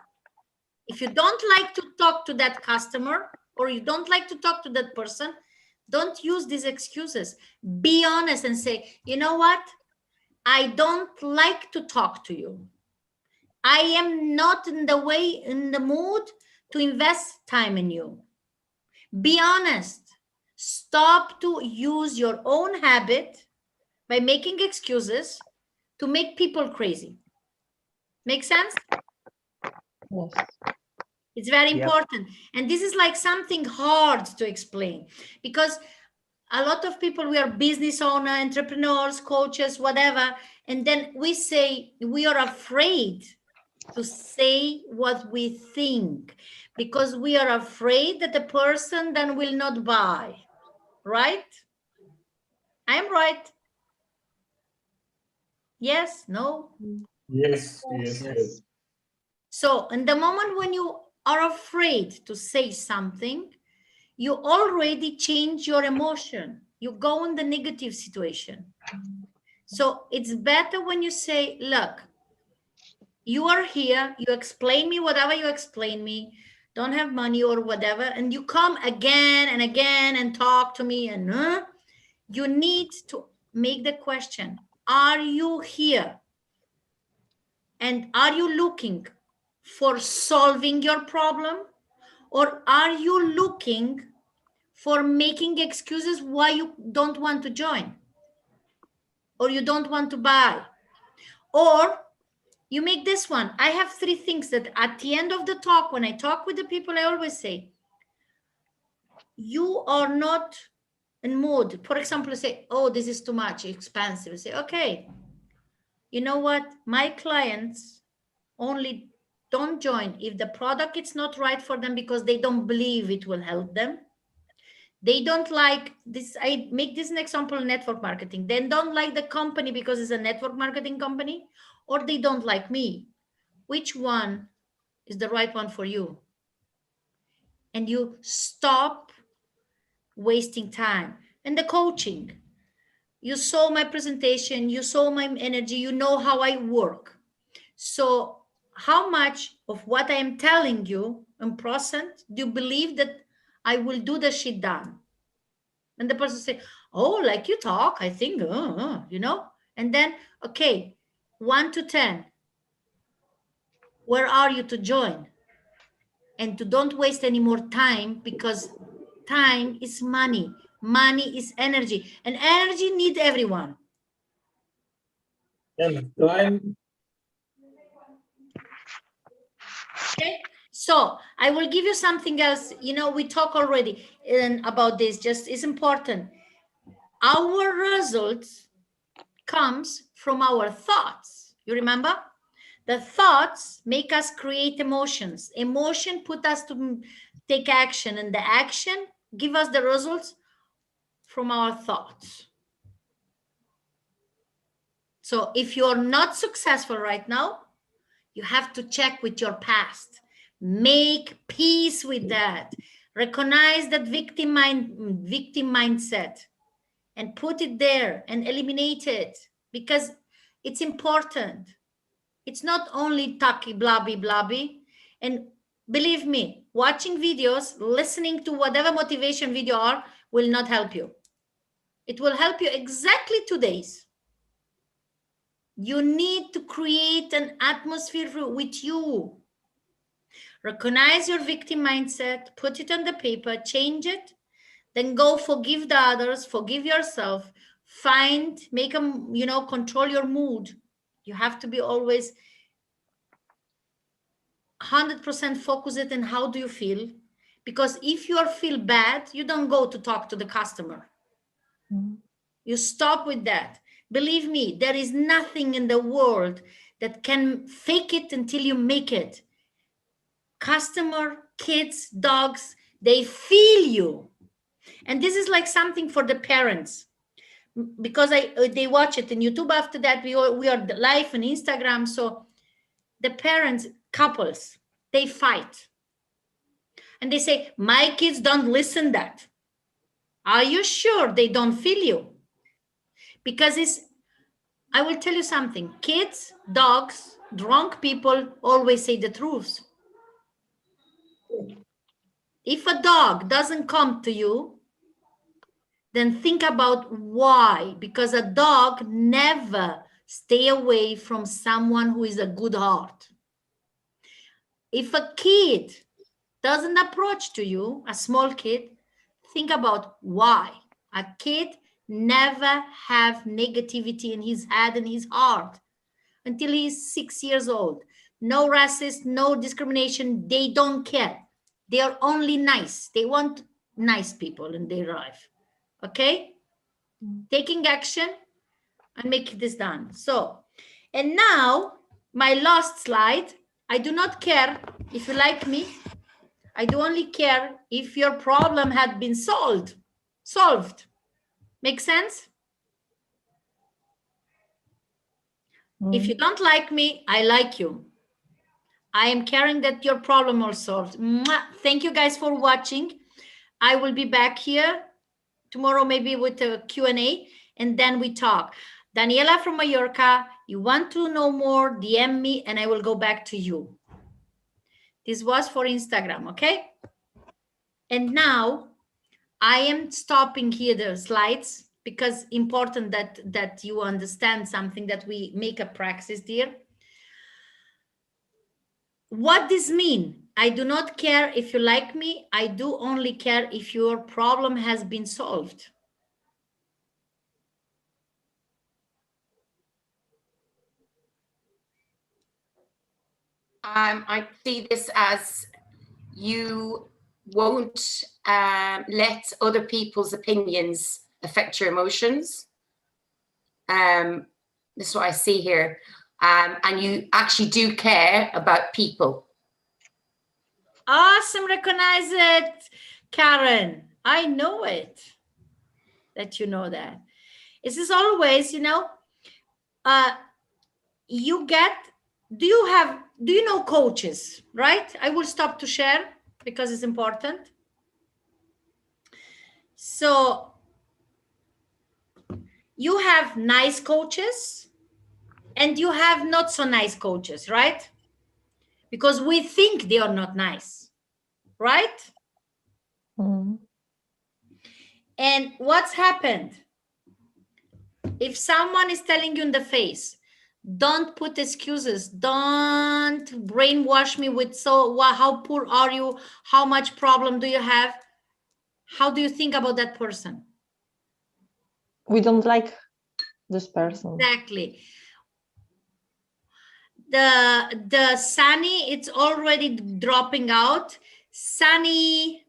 If you don't like to talk to that customer or you don't like to talk to that person, don't use these excuses. Be honest and say, you know what? I don't like to talk to you. I am not in the mood to invest time in you. Be honest. Stop to use your own habit by making excuses to make people crazy. Make sense? Yes. It's very important. And this is like something hard to explain, because a lot of people, we are business owner, entrepreneurs, coaches, whatever. And then we say we are afraid to say what we think because we are afraid that the person then will not buy, right? I'm right. Yes, no? Yes, yes, yes. So in the moment when you are afraid to say something, you already change your emotion. You go in the negative situation. So it's better when you say, look, you are here, you explain me whatever you explain me, don't have money or whatever, and you come again and again and talk to me, and you need to make the question, are you here? And are you looking for solving your problem? Or are you looking for making excuses why you don't want to join? Or you don't want to buy? Or you make this one. I have 3 things that at the end of the talk, when I talk with the people, I always say, you are not in mood. For example, say, oh, this is too much, expensive. I say, okay, you know what? My clients only don't join if the product is not right for them because they don't believe it will help them. They don't like this. I make this an example, network marketing. They don't like the company because it's a network marketing company, or they don't like me. Which one is the right one for you? And you stop wasting time. And the coaching, you saw my presentation, you saw my energy, you know how I work. So how much of what I am telling you in percent do you believe that I will do the shit done? And the person say, oh, like you talk, I think, you know? And then, okay, 1 to 10, where are you to join? And to don't waste any more time, because time is money. Money is energy, and energy needs everyone. And time. Okay, so I will give you something else. You know, we talk already about this, just is important. Our results comes from our thoughts. You remember? The thoughts make us create emotions. Emotion put us to take action, and the action give us the results from our thoughts. So if you're not successful right now, you have to check with your past. Make peace with that. Recognize that victim mindset and put it there and eliminate it, because it's important. It's not only talky, blobby, blobby. And believe me, watching videos, listening to whatever motivation video are will not help you. It will help you exactly 2 days. You need to create an atmosphere with you. Recognize your victim mindset, put it on the paper, change it, then go forgive the others, forgive yourself, make them, control your mood. You have to be always 100% focused on how do you feel, because if you feel bad, you don't go to talk to the customer. You stop with that. Believe me, there is nothing in the world that can fake it until you make it. Customer, kids, dogs, they feel you. And this is like something for the parents, because they watch it on YouTube. After that, we are live on Instagram. So the parents, couples, they fight. And they say, my kids don't listen that. Are you sure they don't feel you? Because I will tell you something. Kids, dogs, drunk people always say the truth. If a dog doesn't come to you, then think about why. Because a dog never stay away from someone who is a good heart. If a kid doesn't approach to you, a small kid, think about why. A kid never have negativity in his head and his heart until he's 6 years old. No racist, no discrimination. They don't care. They are only nice. They want nice people in their life. Okay? Taking action and making this done. So, and now my last slide. I do not care if you like me. I do only care if your problem had been solved. Make sense? If you don't like me, I like you. I am caring that your problem was solved. Mwah. Thank you guys for watching. I will be back here tomorrow, maybe with a Q&A, and then we talk. Daniela from Mallorca, you want to know more, DM me, and I will go back to you. This was for Instagram, okay? And now I am stopping here the slides because important that you understand something, that we make a praxis there. What this mean? I do not care if you like me. I do only care if your problem has been solved. I see this as you won't let other people's opinions affect your emotions. This is what I see here. And you actually do care about people. Awesome, recognize it, Karen. I know it, that you know that. This is always, you know, you get, do you know coaches, right? I will stop to share because it's important. So you have nice coaches and you have not so nice coaches, right? Because we think they are not nice, right? Mm. And what's happened? If someone is telling you in the face, don't put excuses, don't brainwash me with, so how poor are you? How much problem do you have? How do you think about that person? We don't like this person. Exactly. The Sunny, it's already dropping out. Sunny,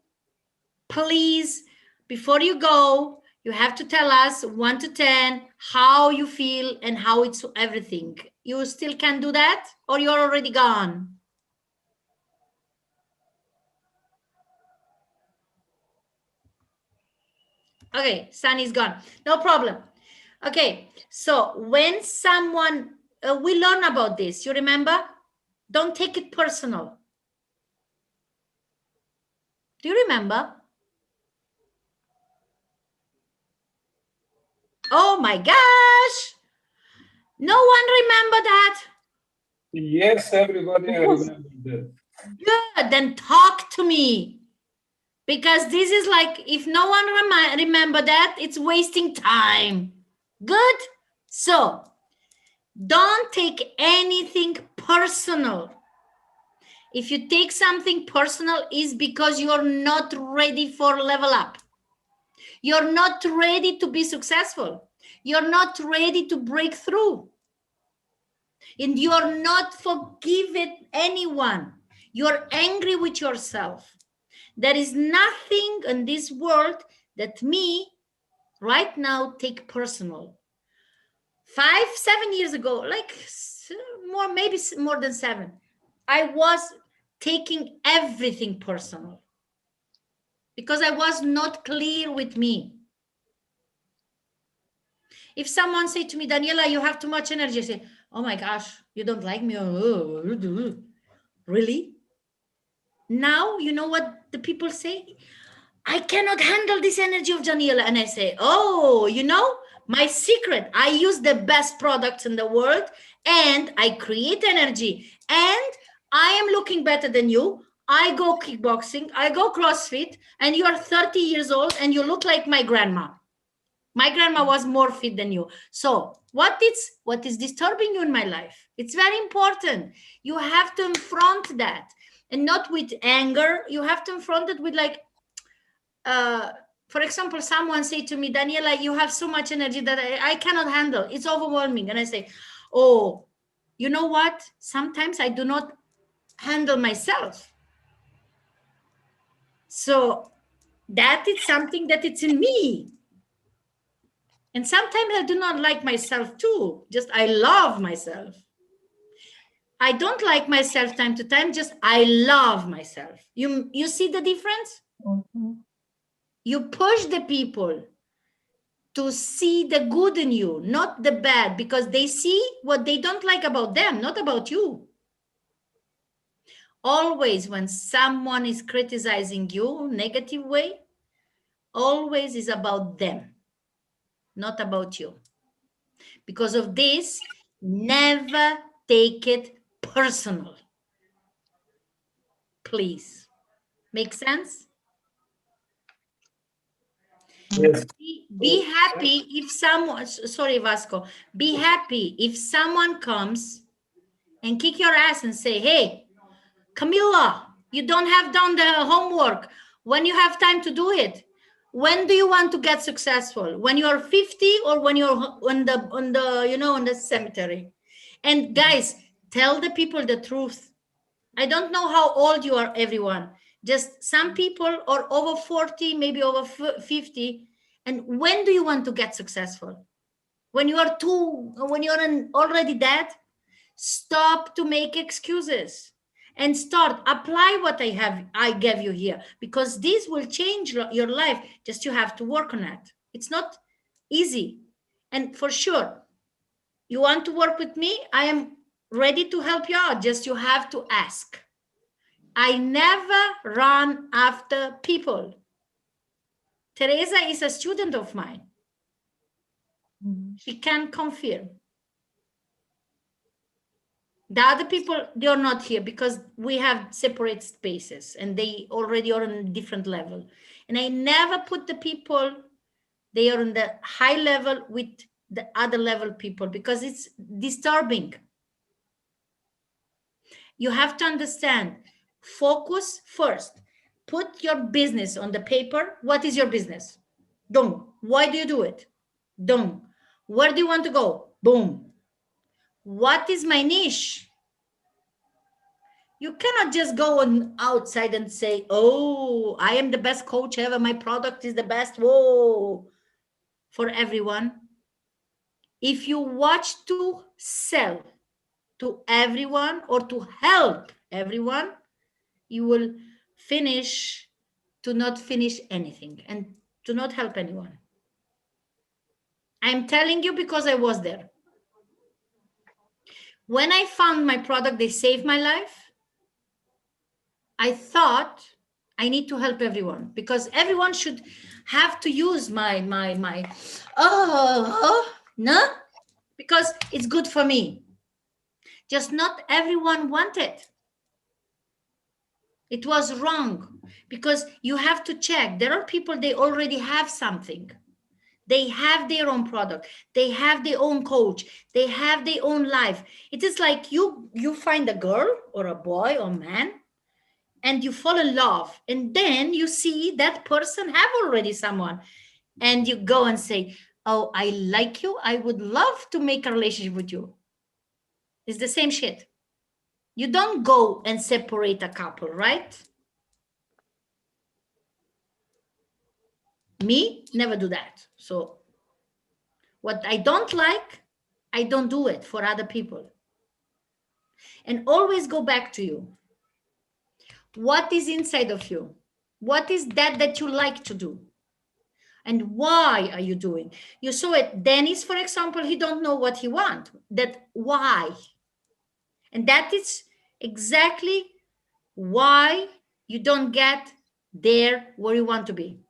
please, before you go, you have to tell us 1 to 10 how you feel and how it's everything. You still can do that, or you're already gone? Okay, Sunny's gone. No problem. Okay, so when someone, we learn about this, you remember? Don't take it personal. Do you remember? Oh my gosh! No one remember that? Yes, everybody remembers that. Good, then talk to me. Because this is like, if no one remember that, it's wasting time. Good? So, don't take anything personal. If you take something personal, it's because you're not ready for level up. You're not ready to be successful. You're not ready to break through. And you're not forgiving anyone. You're angry with yourself. There is nothing in this world that me right now take personal. 5, 7 years ago, like more, maybe more than 7, I was taking everything personal because I was not clear with me. If someone say to me, Daniela, you have too much energy, I say, oh my gosh, you don't like me. Really? Now, you know what the people say? I cannot handle this energy of Daniela. And I say, oh, you know, my secret, I use the best products in the world and I create energy and I am looking better than you. I go kickboxing, I go CrossFit, and you are 30 years old and you look like my grandma. My grandma was more fit than you. So what is disturbing you in my life? It's very important. You have to confront that, and not with anger. You have to confront it with like, for example, someone say to me, Daniela, you have so much energy that I cannot handle. It's overwhelming. And I say, oh, you know what? Sometimes I do not handle myself. So that is something that it's in me. And sometimes I do not like myself too. Just I love myself. I don't like myself time to time, just I love myself. You see the difference? Mm-hmm. You push the people to see the good in you, not the bad, because they see what they don't like about them, not about you. Always when someone is criticizing you negative way, always is about them, not about you. Because of this, never take it personal. Please. Make sense? Yes. Be happy if someone, sorry, Vasco, be happy if someone comes and kick your ass and say, hey, Camilla, you don't have done the homework. When you have time to do it? When do you want to get successful? When you're 50 or when you're on the cemetery? And guys, tell the people the truth. I don't know how old you are, everyone. Just some people are over 40, maybe over 50. And when do you want to get successful? When you are already dead? Stop to make excuses and start apply what I gave you here, because this will change your life. Just you have to work on it. It's not easy. And for sure, you want to work with me, I am ready to help you out. Just you have to ask. I never run after people. Teresa is a student of mine. She can confirm. The other people, they are not here because we have separate spaces and they already are on a different level. And I never put the people, they are on the high level with the other level people because it's disturbing. You have to understand, focus first. Put your business on the paper. What is your business? Boom. Why do you do it? Boom. Where do you want to go? Boom. What is my niche? You cannot just go on outside and say, oh, I am the best coach ever. My product is the best. Whoa, for everyone. If you watch to sell to everyone or to help everyone, you will finish to not finish anything and to not help anyone. I'm telling you because I was there. When I found my product, they saved my life. I thought I need to help everyone because everyone should have to use my no, because it's good for me. Just not everyone wanted. It was wrong because you have to check. There are people, they already have something. They have their own product. They have their own coach. They have their own life. It is like you find a girl or a boy or man and you fall in love. And then you see that person have already someone. And you go and say, oh, I like you. I would love to make a relationship with you. It's the same shit. You don't go and separate a couple, right? Me, never do that. So what I don't like, I don't do it for other people. And always go back to you. What is inside of you? What is that you like to do? And why are you doing? You saw it. Dennis, for example, he don't know what he wants. That why? And that is exactly why you don't get there where you want to be.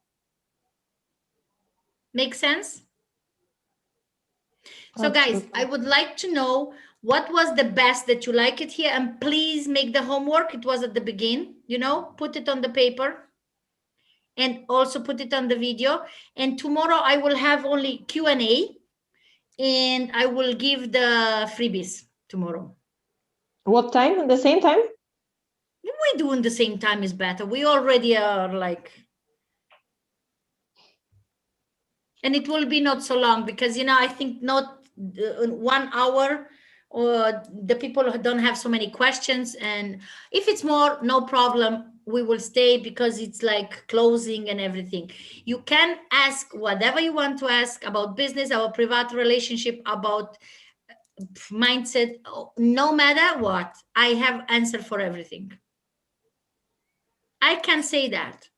Make sense? So guys, I would like to know what was the best that you like it here, and please make the homework. It was at the beginning, put it on the paper and also put it on the video. And tomorrow I will have only Q&A and I will give the freebies tomorrow. What time? At the same time? We do in the same time is better. We already are like, and it will be not so long because, I think not 1 hour or the people who don't have so many questions. And if it's more, no problem, we will stay, because it's like closing and everything. You can ask whatever you want to ask about business, about private relationship, about mindset, no matter what. I have answer for everything. I can say that.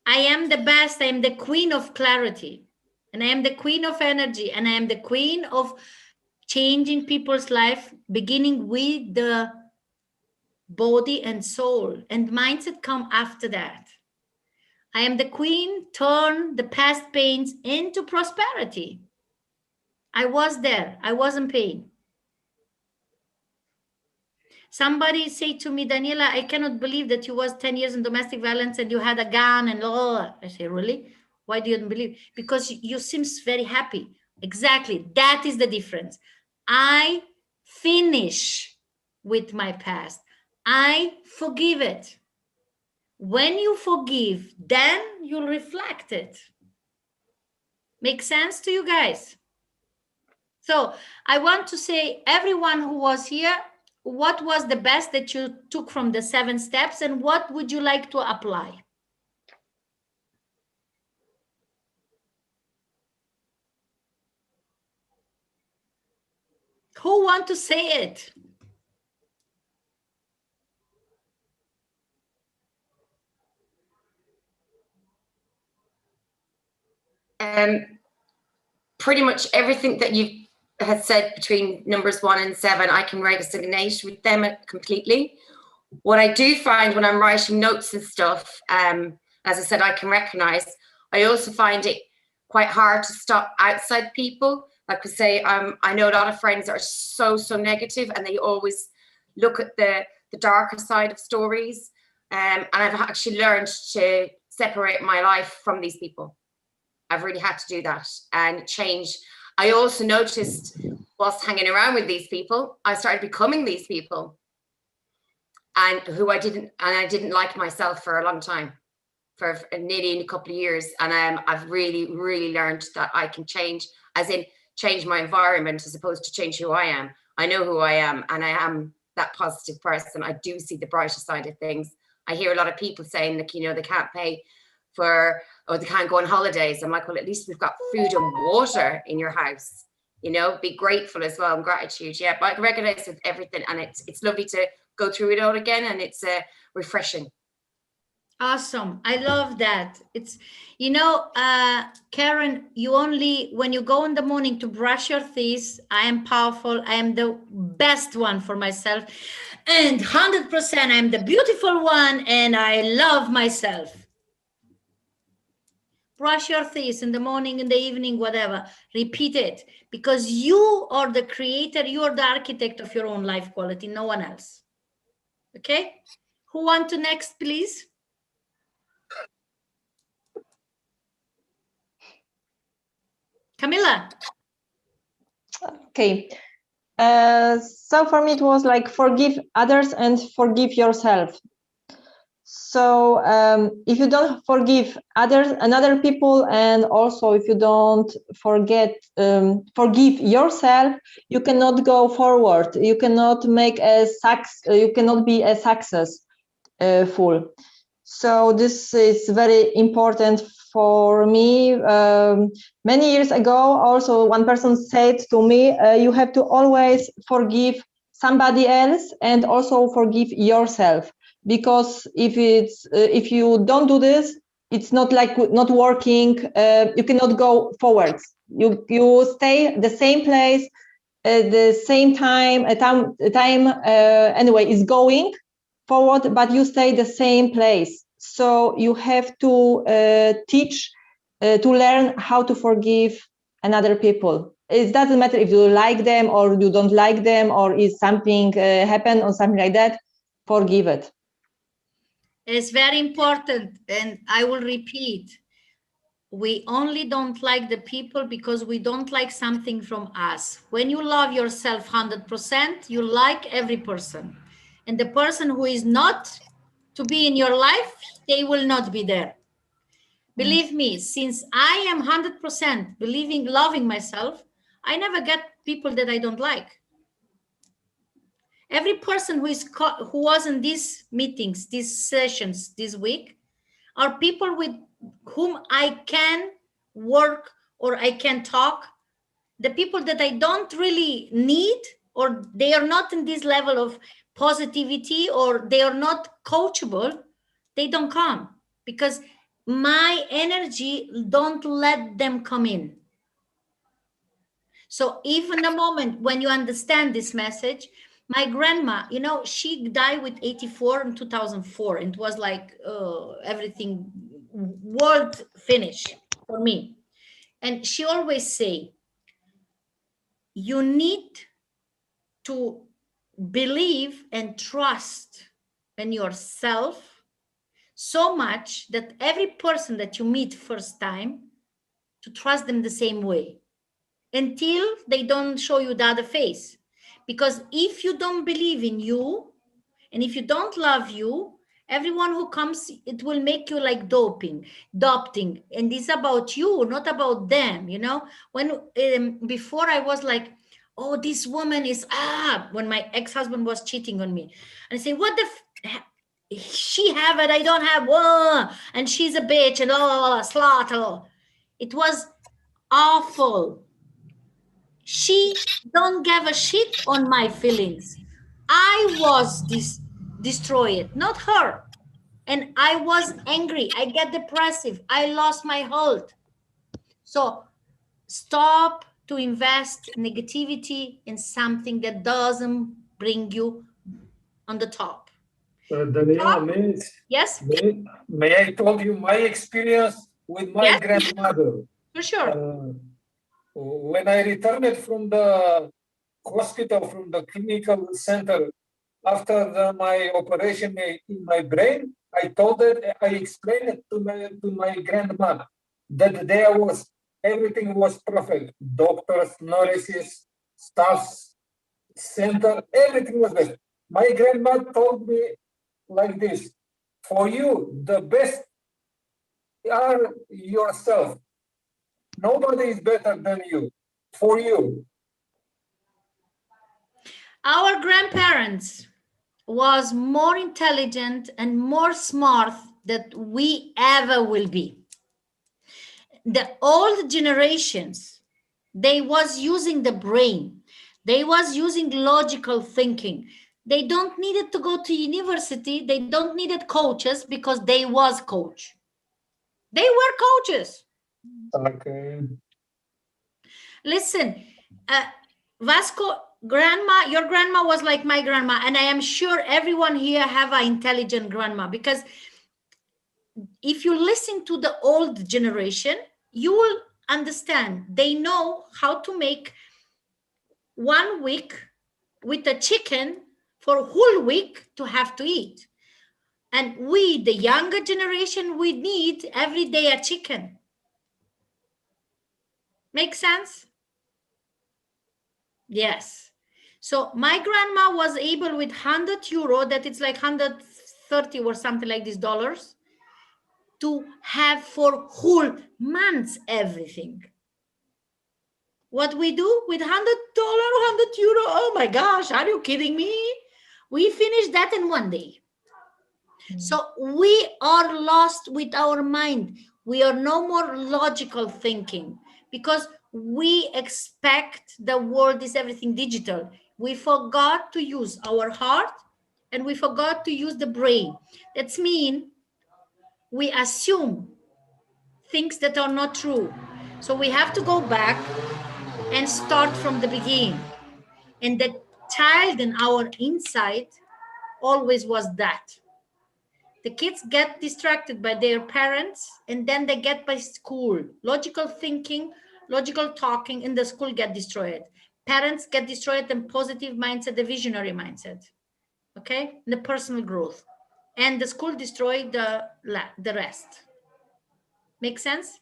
I am the best. I am the queen of clarity, and I am the queen of energy, and I am the queen of changing people's life, beginning with the body and soul, and mindset come after that. I am the queen, turn the past pains into prosperity. I was there. I was in pain. Somebody say to me, Daniela, I cannot believe that you was 10 years in domestic violence and you had a gun and all. I say, really? Why do you believe? Because you seem very happy. Exactly. That is the difference. I finish with my past. I forgive it. When you forgive, then you'll reflect it. Make sense to you guys? So I want to say, everyone who was here, what was the best that you took from the 7 steps, and what would you like to apply? Who want to say it? Pretty much everything that you had said between numbers 1 and 7, I can resonate with them completely. What I do find when I'm writing notes and stuff, as I said, I can recognize, I also find it quite hard to stop outside people. Like I say, I know a lot of friends that are so negative, and they always look at the darker side of stories. And I've actually learned to separate my life from these people. I've really had to do that and change. I also noticed whilst hanging around with these people, I started becoming these people, and I didn't like myself for a long time, for nearly a couple of years. And I've really learned that I can change, as in change my environment as opposed to change who I am. I know who I am, and I am that positive person. I do see the brighter side of things. I hear a lot of people saying that, they can't pay for, or they can't go on holidays. I'm like, well, at least we've got food and water in your house. Be grateful as well, and gratitude. Yeah, but I recognize with everything, and it's lovely to go through it all again, and it's refreshing. Awesome. I love that. It's, Karen, when you go in the morning to brush your teeth, I am powerful. I am the best one for myself. And 100% I'm the beautiful one, and I love myself. Brush your teeth in the morning, in the evening, whatever. Repeat it, because you are the creator, you are the architect of your own life quality, no one else. Okay? Who want to next, please? Camilla. Okay. So for me, it was like forgive others and forgive yourself. So if you don't forgive other people, and also if you don't forgive yourself, you cannot go forward. You cannot make you cannot be a successful. So this is very important for me. Many years ago, also one person said to me, you have to always forgive somebody else and also forgive yourself. Because if you don't do this, it's not working. You cannot go forward. You stay the same place, the same time. Anyway, is going forward, but you stay the same place. So you have to teach to learn how to forgive another people. It doesn't matter if you like them or you don't like them, or if something happened or something like that. Forgive it. It's very important, and I will repeat. We only don't like the people because we don't like something from us. When you love yourself 100%, you like every person. And the person who is not to be in your life, they will not be there. Believe me, since I am 100% loving myself, I never get people that I don't like. Every person who was in these meetings, these sessions this week, are people with whom I can work or I can talk. The people that I don't really need, or they are not in this level of positivity, or they are not coachable, they don't come because my energy don't let them come in. So even the moment when you understand this message, my grandma, you know, she died with 84 in 2004. It was like everything world finish for me. And she always say, you need to believe and trust in yourself so much that every person that you meet first time, to trust them the same way until they don't show you the other face. Because if you don't believe in you and if you don't love you, everyone who comes, it will make you like doping, and it's about you, not about them. You know, when before I was like, oh, this woman is when my ex-husband was cheating on me, and I say, what the she have it, I don't have, whoa, and she's a bitch and slaughter. It was awful. She don't give a shit on my feelings. I was destroyed, not her. And I was angry. I get depressive. I lost my hold. So stop to invest negativity in something that doesn't bring you on the top. Daniela, yes? May I tell you my experience with my grandmother? For sure. When I returned from the hospital, from the clinical center, after my operation in my brain, I explained it to my grandmother that there was, everything was perfect. Doctors, nurses, staffs, center, everything was best. My grandma told me like this, for you, the best are yourself. Nobody is better than you, for you. Our grandparents was more intelligent and more smart than we ever will be. The old generations, they was using the brain. They was using logical thinking. They don't needed to go to university. They don't needed coaches because they was coach. They were coaches. Okay. Listen, Vasco, grandma, your grandma was like my grandma, and I am sure everyone here have an intelligent grandma, because if you listen to the old generation, you will understand. They know how to make 1 week with a chicken for a whole week to have to eat. And we, the younger generation, we need every day a chicken. Make sense? Yes. So my grandma was able with €100, that it's like 130 or something like this dollars, to have for whole months everything. What we do with $100, €100, oh my gosh, are you kidding me? We finished that in 1 day. So we are lost with our mind. We are no more logical thinking because we expect the world is everything digital. We forgot to use our heart and we forgot to use the brain. That's mean we assume things that are not true. So we have to go back and start from the beginning. And the child in our inside always was that. The kids get distracted by their parents and then they get by school. Logical thinking, logical talking in the school get destroyed. Parents get destroyed and positive mindset, the visionary mindset, okay? The personal growth. And the school destroyed the rest. Make sense?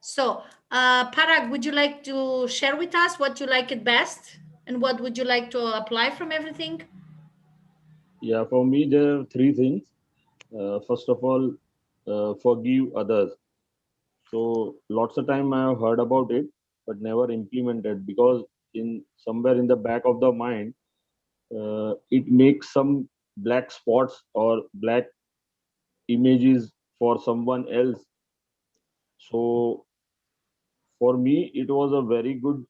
So, Parag, would you like to share with us what you like it best? And what would you like to apply from everything? Yeah, for me, there are three things. First of all, forgive others. So lots of time I have heard about it, but never implemented, because in somewhere in the back of the mind, it makes some black spots or black images for someone else. So for me, it was a very good,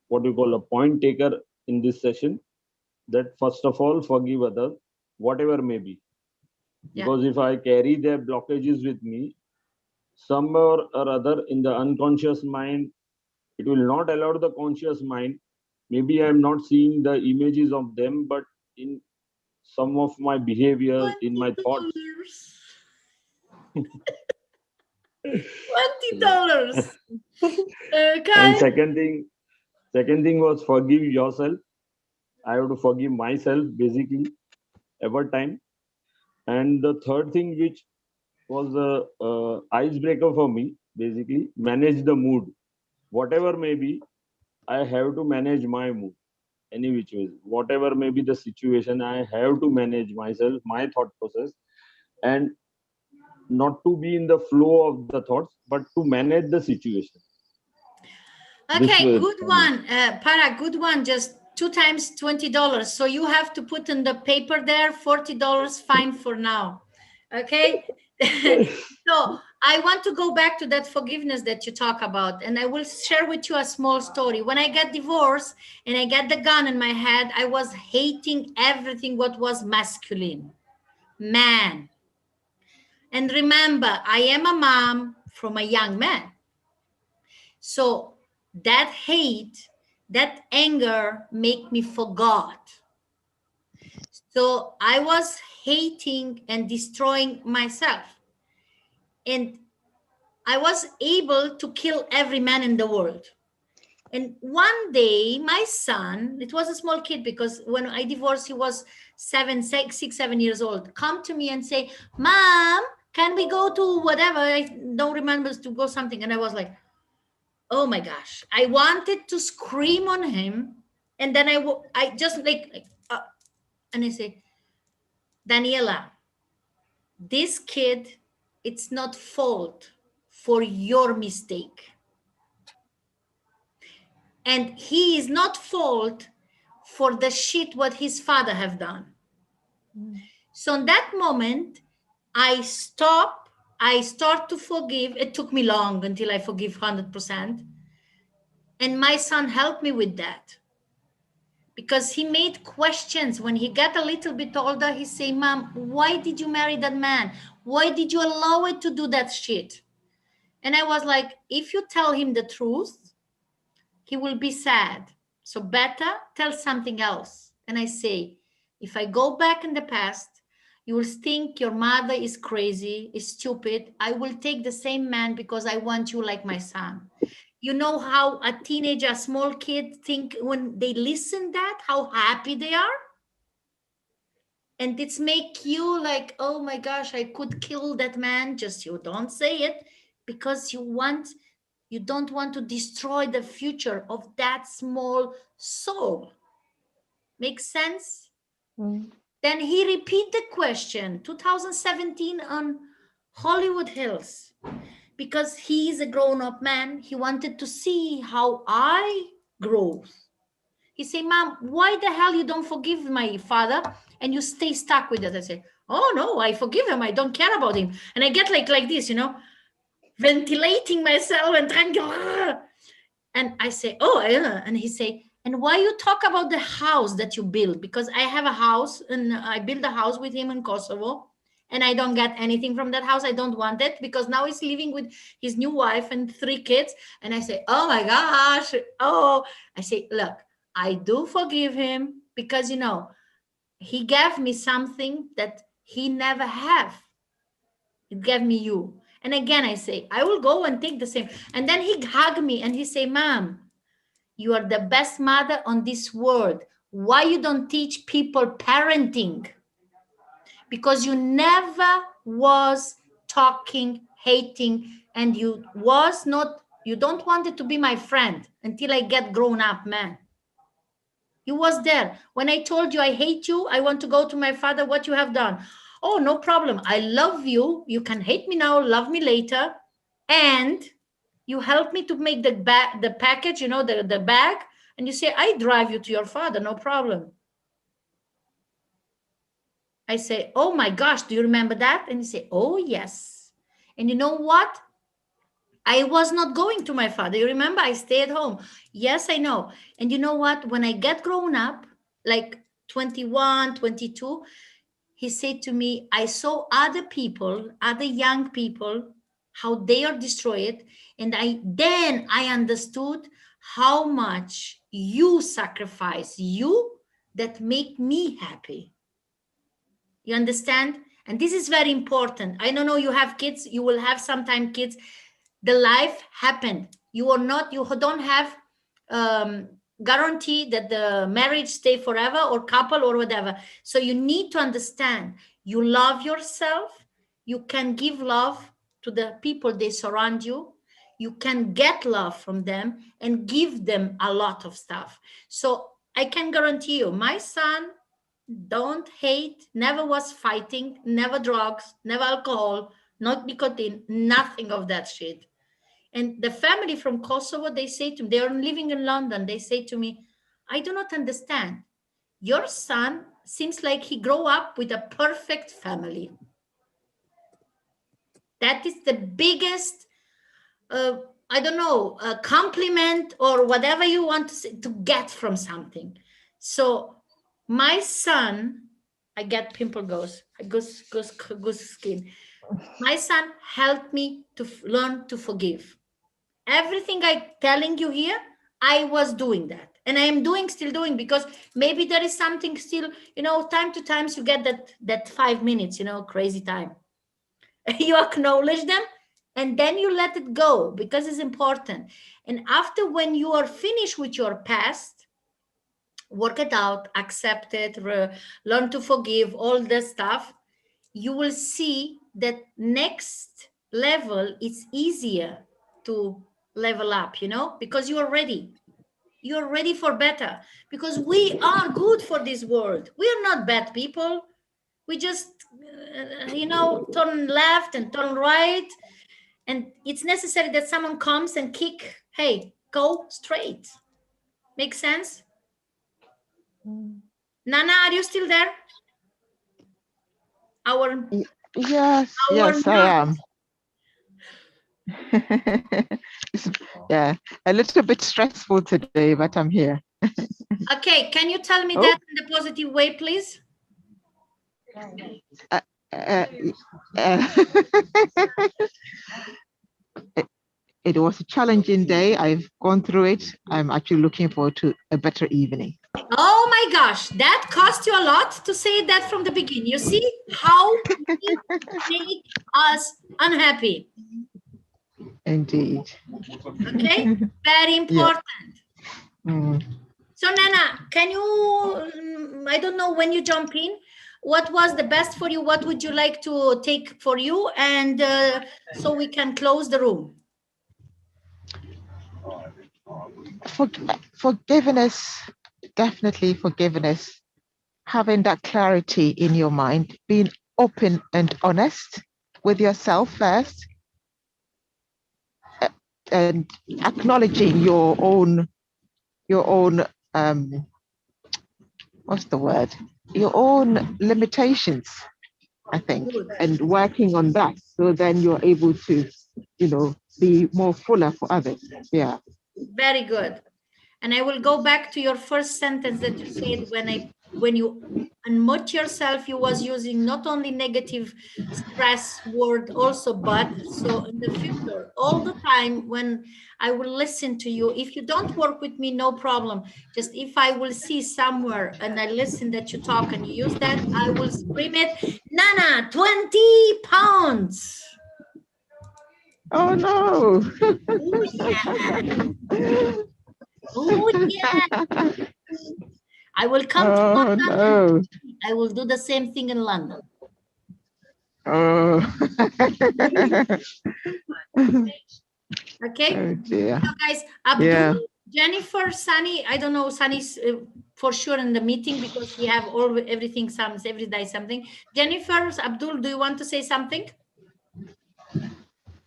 what you call a point taker in this session, that first of all, forgive others, whatever may be. Because if I carry their blockages with me, somewhere or other in the unconscious mind, it will not allow the conscious mind. Maybe I am not seeing the images of them, but in some of my behavior, in my thoughts. $20. And second thing was forgive yourself. I have to forgive myself basically every time. And the third thing, which was a icebreaker for me, basically manage the mood. Whatever may be, I have to manage my mood any which way. Whatever may be the situation, I have to manage myself, my thought process, and not to be in the flow of the thoughts, but to manage the situation. Okay, good one, Para, good one. Just 2 times $20. So you have to put in the paper there, $40 fine for now. Okay. So I want to go back to that forgiveness that you talk about, and I will share with you a small story. When I got divorced and I got the gun in my head, I was hating everything what was masculine, man. And remember, I am a mom from a young man. So that hate, that anger make me forgot. So I was hating and destroying myself. And I was able to kill every man in the world. And one day, my son, it was a small kid because when I divorced, he was 7 years old, come to me and say, Mom, can we go to whatever? I don't remember to go something. And I was like, oh my gosh, I wanted to scream on him. And then I just and I say, Daniela, this kid, it's not fault for your mistake. And he is not fault for the shit what his father have done. So in that moment, I start to forgive. It took me long until I forgive 100%. And my son helped me with that. Because he made questions. When he got a little bit older, he say, Mom, why did you marry that man? Why did you allow it to do that shit? And I was like, if you tell him the truth, he will be sad. So better tell something else. And I say, if I go back in the past, you will think your mother is crazy, is stupid. I will take the same man because I want you like my son. You know how a teenager, a small kid think when they listen that, how happy they are? And it's make you like, oh my gosh, I could kill that man. Just you don't say it because you don't want to destroy the future of that small soul. Makes sense? Then he repeat the question, 2017 on Hollywood Hills. Because he is a grown-up man, he wanted to see how I grow. He said, Mom, why the hell you don't forgive my father and you stay stuck with it? I say, oh no, I forgive him. I don't care about him. And I get like this, ventilating myself and trying to, and I say, oh, yeah. And he say, and why you talk about the house that you build? Because I have a house and I built a house with him in Kosovo. And I don't get anything from that house. I don't want it because now he's living with his new wife and 3 kids. And I say, oh my gosh. Oh, I say, look, I do forgive him because, he gave me something that he never have. It gave me you. And again, I say, I will go and take the same. And then he hugged me and he say, Mom, you are the best mother on this world. Why you don't teach people parenting? Because you never was talking, hating, and you don't want it to be my friend until I get grown up, man. You was there. When I told you I hate you, I want to go to my father, what you have done. Oh, no problem. I love you. You can hate me now, love me later. And You help me to make the package, you know, the bag, and you say, I drive you to your father, no problem. I say, oh my gosh, do you remember that? And you say, oh yes. And you know what? I was not going to my father. You remember, I stay at home. Yes, I know. And you know what? When I get grown up, like 21, 22, he said to me, I saw other people, other young people, how they are destroyed. And then I understood how much you sacrifice, you that make me happy. You understand? And this is very important. I don't know, you have kids, you will have sometime kids. The life happened. You don't have guarantee that the marriage stay forever or couple or whatever. So you need to understand, you love yourself. You can give love to the people they surround you. You can get love from them and give them a lot of stuff. So I can guarantee you, my son don't hate, never was fighting, never drugs, never alcohol, not nicotine, nothing of that shit. And the family from Kosovo, they say to me, they are living in London, they say to me, I do not understand. Your son seems like he grew up with a perfect family. That is the biggest, I don't know, compliment or whatever you want to say, to get from something. So my son, I get pimple goose skin. My son helped me to learn to forgive. Everything I'm telling you here, I was doing that. And I am still doing, because maybe there is something still, you know, time to time you get that 5 minutes, you know, crazy time. You acknowledge them and then you let it go, because it's important. And after, when you are finished with your past, work it out, accept it, learn to forgive, all this stuff, you will see that next level is easier to level up, you know, because you are ready. You're ready for better, because we are good for this world. We are not bad people. We just, you know, turn left and turn right. And it's necessary that someone comes and kick, hey, go straight. Make sense? Nana, are you still there? Yes, I am. Yeah, a little bit stressful today, but I'm here. Okay, can you tell me that in a positive way, please? It was a challenging day. I've gone through it. I'm actually looking forward to a better evening. Oh my gosh, that cost you a lot to say that from the beginning. You see how it make us unhappy. Indeed. Okay, very important. Yeah. So Nana, can you, I don't know, when you jump in, what was the best for you? What would you like to take for you? And so we can close the room. Forgiveness, definitely forgiveness. Having that clarity in your mind, being open and honest with yourself first, and acknowledging your own what's the word? Your own limitations, I think, and working on that, so then you're able to, you know, be more fuller for others. Yeah. Very good. And I will go back to your first sentence that you said, when you unmute yourself, you was using not only negative stress word also, but so in the future, all the time when I will listen to you, if you don't work with me, no problem. Just if I will see somewhere and I listen that you talk and you use that, I will scream it, Nana, 20 pounds. Oh no. Oh yeah. Oh yeah. I will come to London. No. I will do the same thing in London. Oh. Okay. Oh dear. So guys, Abdul, Yeah. Jennifer, Sunny, I don't know, Sunny's for sure in the meeting because we have everything, every day something. Jennifer, Abdul, do you want to say something?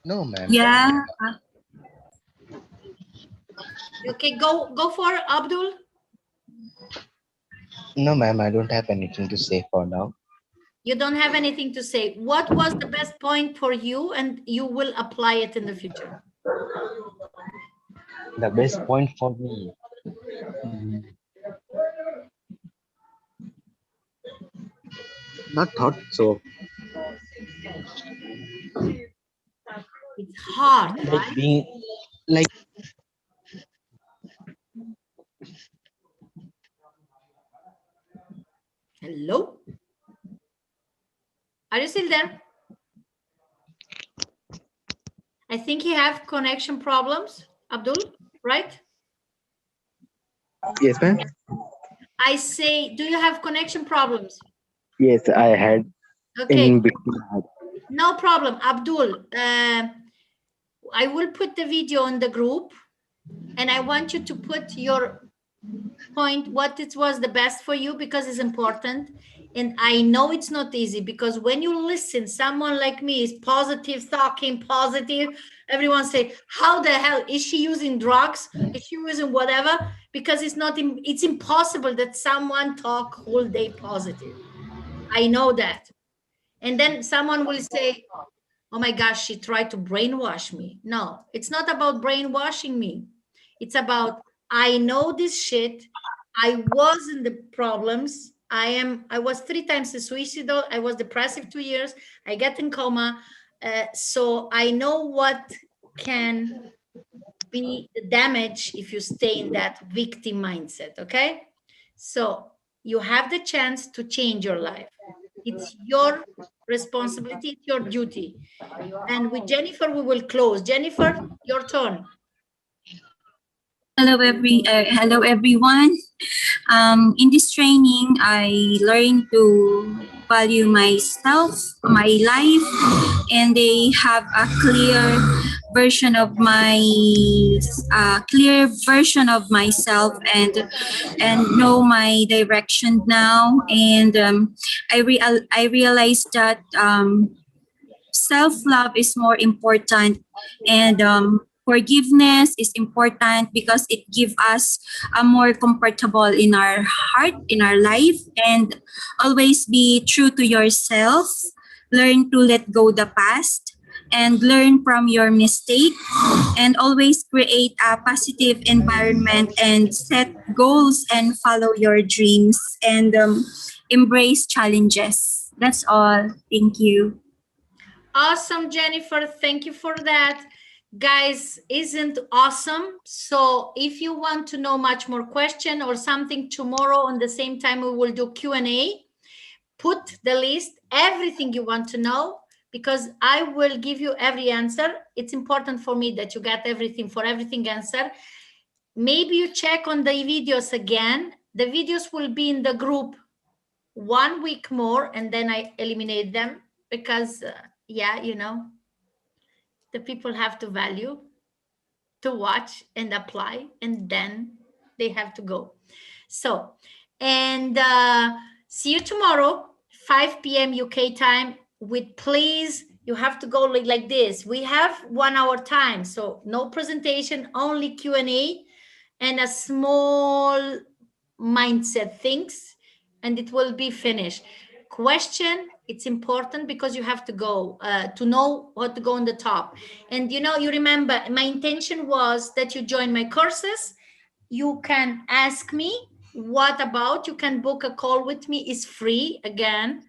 No, ma'am. Yeah. Okay, go for it, Abdul. No, ma'am, I don't have anything to say for now. You don't have anything to say. What was the best point for you and you will apply it in the future? The best point for me. Not thought so. It's hard, Like right? being like Hello? Are you still there? I think you have connection problems, Abdul, right? yes, ma'am. I say, do you have connection problems? Yes, I had Okay, in between. no problem. Abdul, I will put the video on the group and I want you to put your point, what it was the best for you, because it's important. And I know it's not easy because when you listen, someone like me is positive, talking positive. Everyone say, how the hell is she using drugs? Is she using whatever? Because it's not, it's impossible that someone talk whole day positive. I know that. And then someone will say, oh my gosh, she tried to brainwash me. No, it's not about brainwashing me. It's about, I know this shit. I was in the problems. I was 3 times suicidal. I was depressive 2 years. I get in coma. So I know what can be the damage if you stay in that victim mindset. Okay. So you have the chance to change your life. It's your responsibility, it's your duty. And with Jennifer, we will close. Jennifer, your turn. Hello everyone. In this training, I learned to value myself, my life, and they have a clear version of myself and know my direction now. And I realized that self-love is more important, and forgiveness is important because it gives us a more comfortable in our heart, in our life. And always be true to yourself. Learn to let go the past and learn from your mistake, and always create a positive environment and set goals and follow your dreams, and embrace challenges. That's all. Thank you. Awesome, Jennifer. Thank you for that. Guys, isn't awesome? So if you want to know much more question or something, tomorrow on the same time, we will do Q&A. Put the list, everything you want to know, because I will give you every answer. It's important for me that you get everything for everything answer. Maybe you check on the videos again. The videos will be in the group 1 week more, and then I eliminate them because yeah, you know, the people have to value, to watch and apply, and then they have to go. So, and see you tomorrow, 5 p.m. UK time. With please, you have to go like this. We have 1 hour time, so no presentation, only Q&A and a small mindset things, and it will be finished. Question, it's important because you have to go to know what to go on the top. And you know, you remember my intention was that you join my courses. You can ask me what about, you can book a call with me, is free again.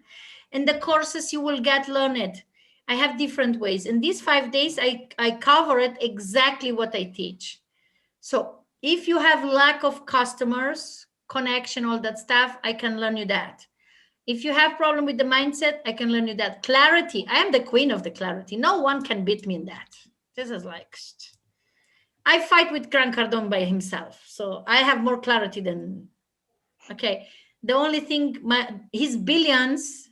In the courses you will get learned. I have different ways. In these 5 days, I cover it exactly what I teach. So if you have lack of customers, connection, all that stuff, I can learn you that. If you have problem with the mindset, I can learn you that. Clarity, I am the queen of the clarity. No one can beat me in that. This is like, I fight with Grant Cardone by himself. So I have more clarity than, okay. The only thing, his billions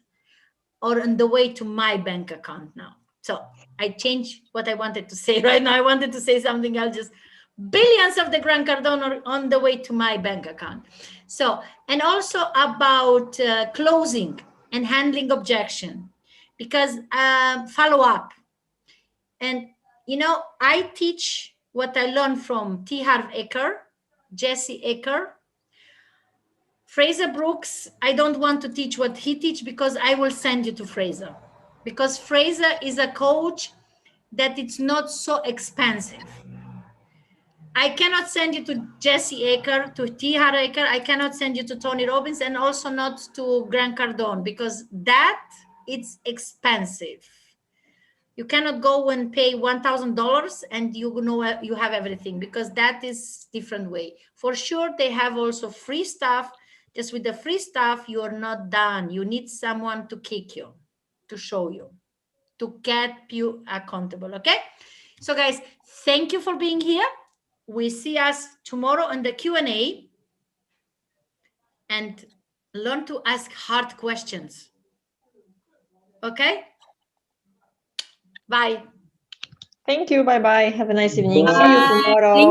are on the way to my bank account now. So I changed what I wanted to say right now. I wanted to say something else, just billions of the Grant Cardone are on the way to my bank account. So, and also about closing and handling objection, because follow up. And, you know, I teach what I learned from T. Harv Eker, Jesse Eker. Fraser Brooks, I don't want to teach what he teach because I will send you to Fraser. Because Fraser is a coach that it's not so expensive. I cannot send you to Jesse Eker, to T. Harv Eker. I cannot send you to Tony Robbins, and also not to Grant Cardone, because that it's expensive. You cannot go and pay $1,000 and you know you have everything, because that is different way. For sure, they have also free stuff. Just with the free stuff, you are not done. You need someone to kick you, to show you, to get you accountable. Okay, so guys, thank you for being here. We see us tomorrow in the Q&A, and learn to ask hard questions. Okay, bye. Thank you. Bye bye. Have a nice evening. See you Bye. tomorrow. Thank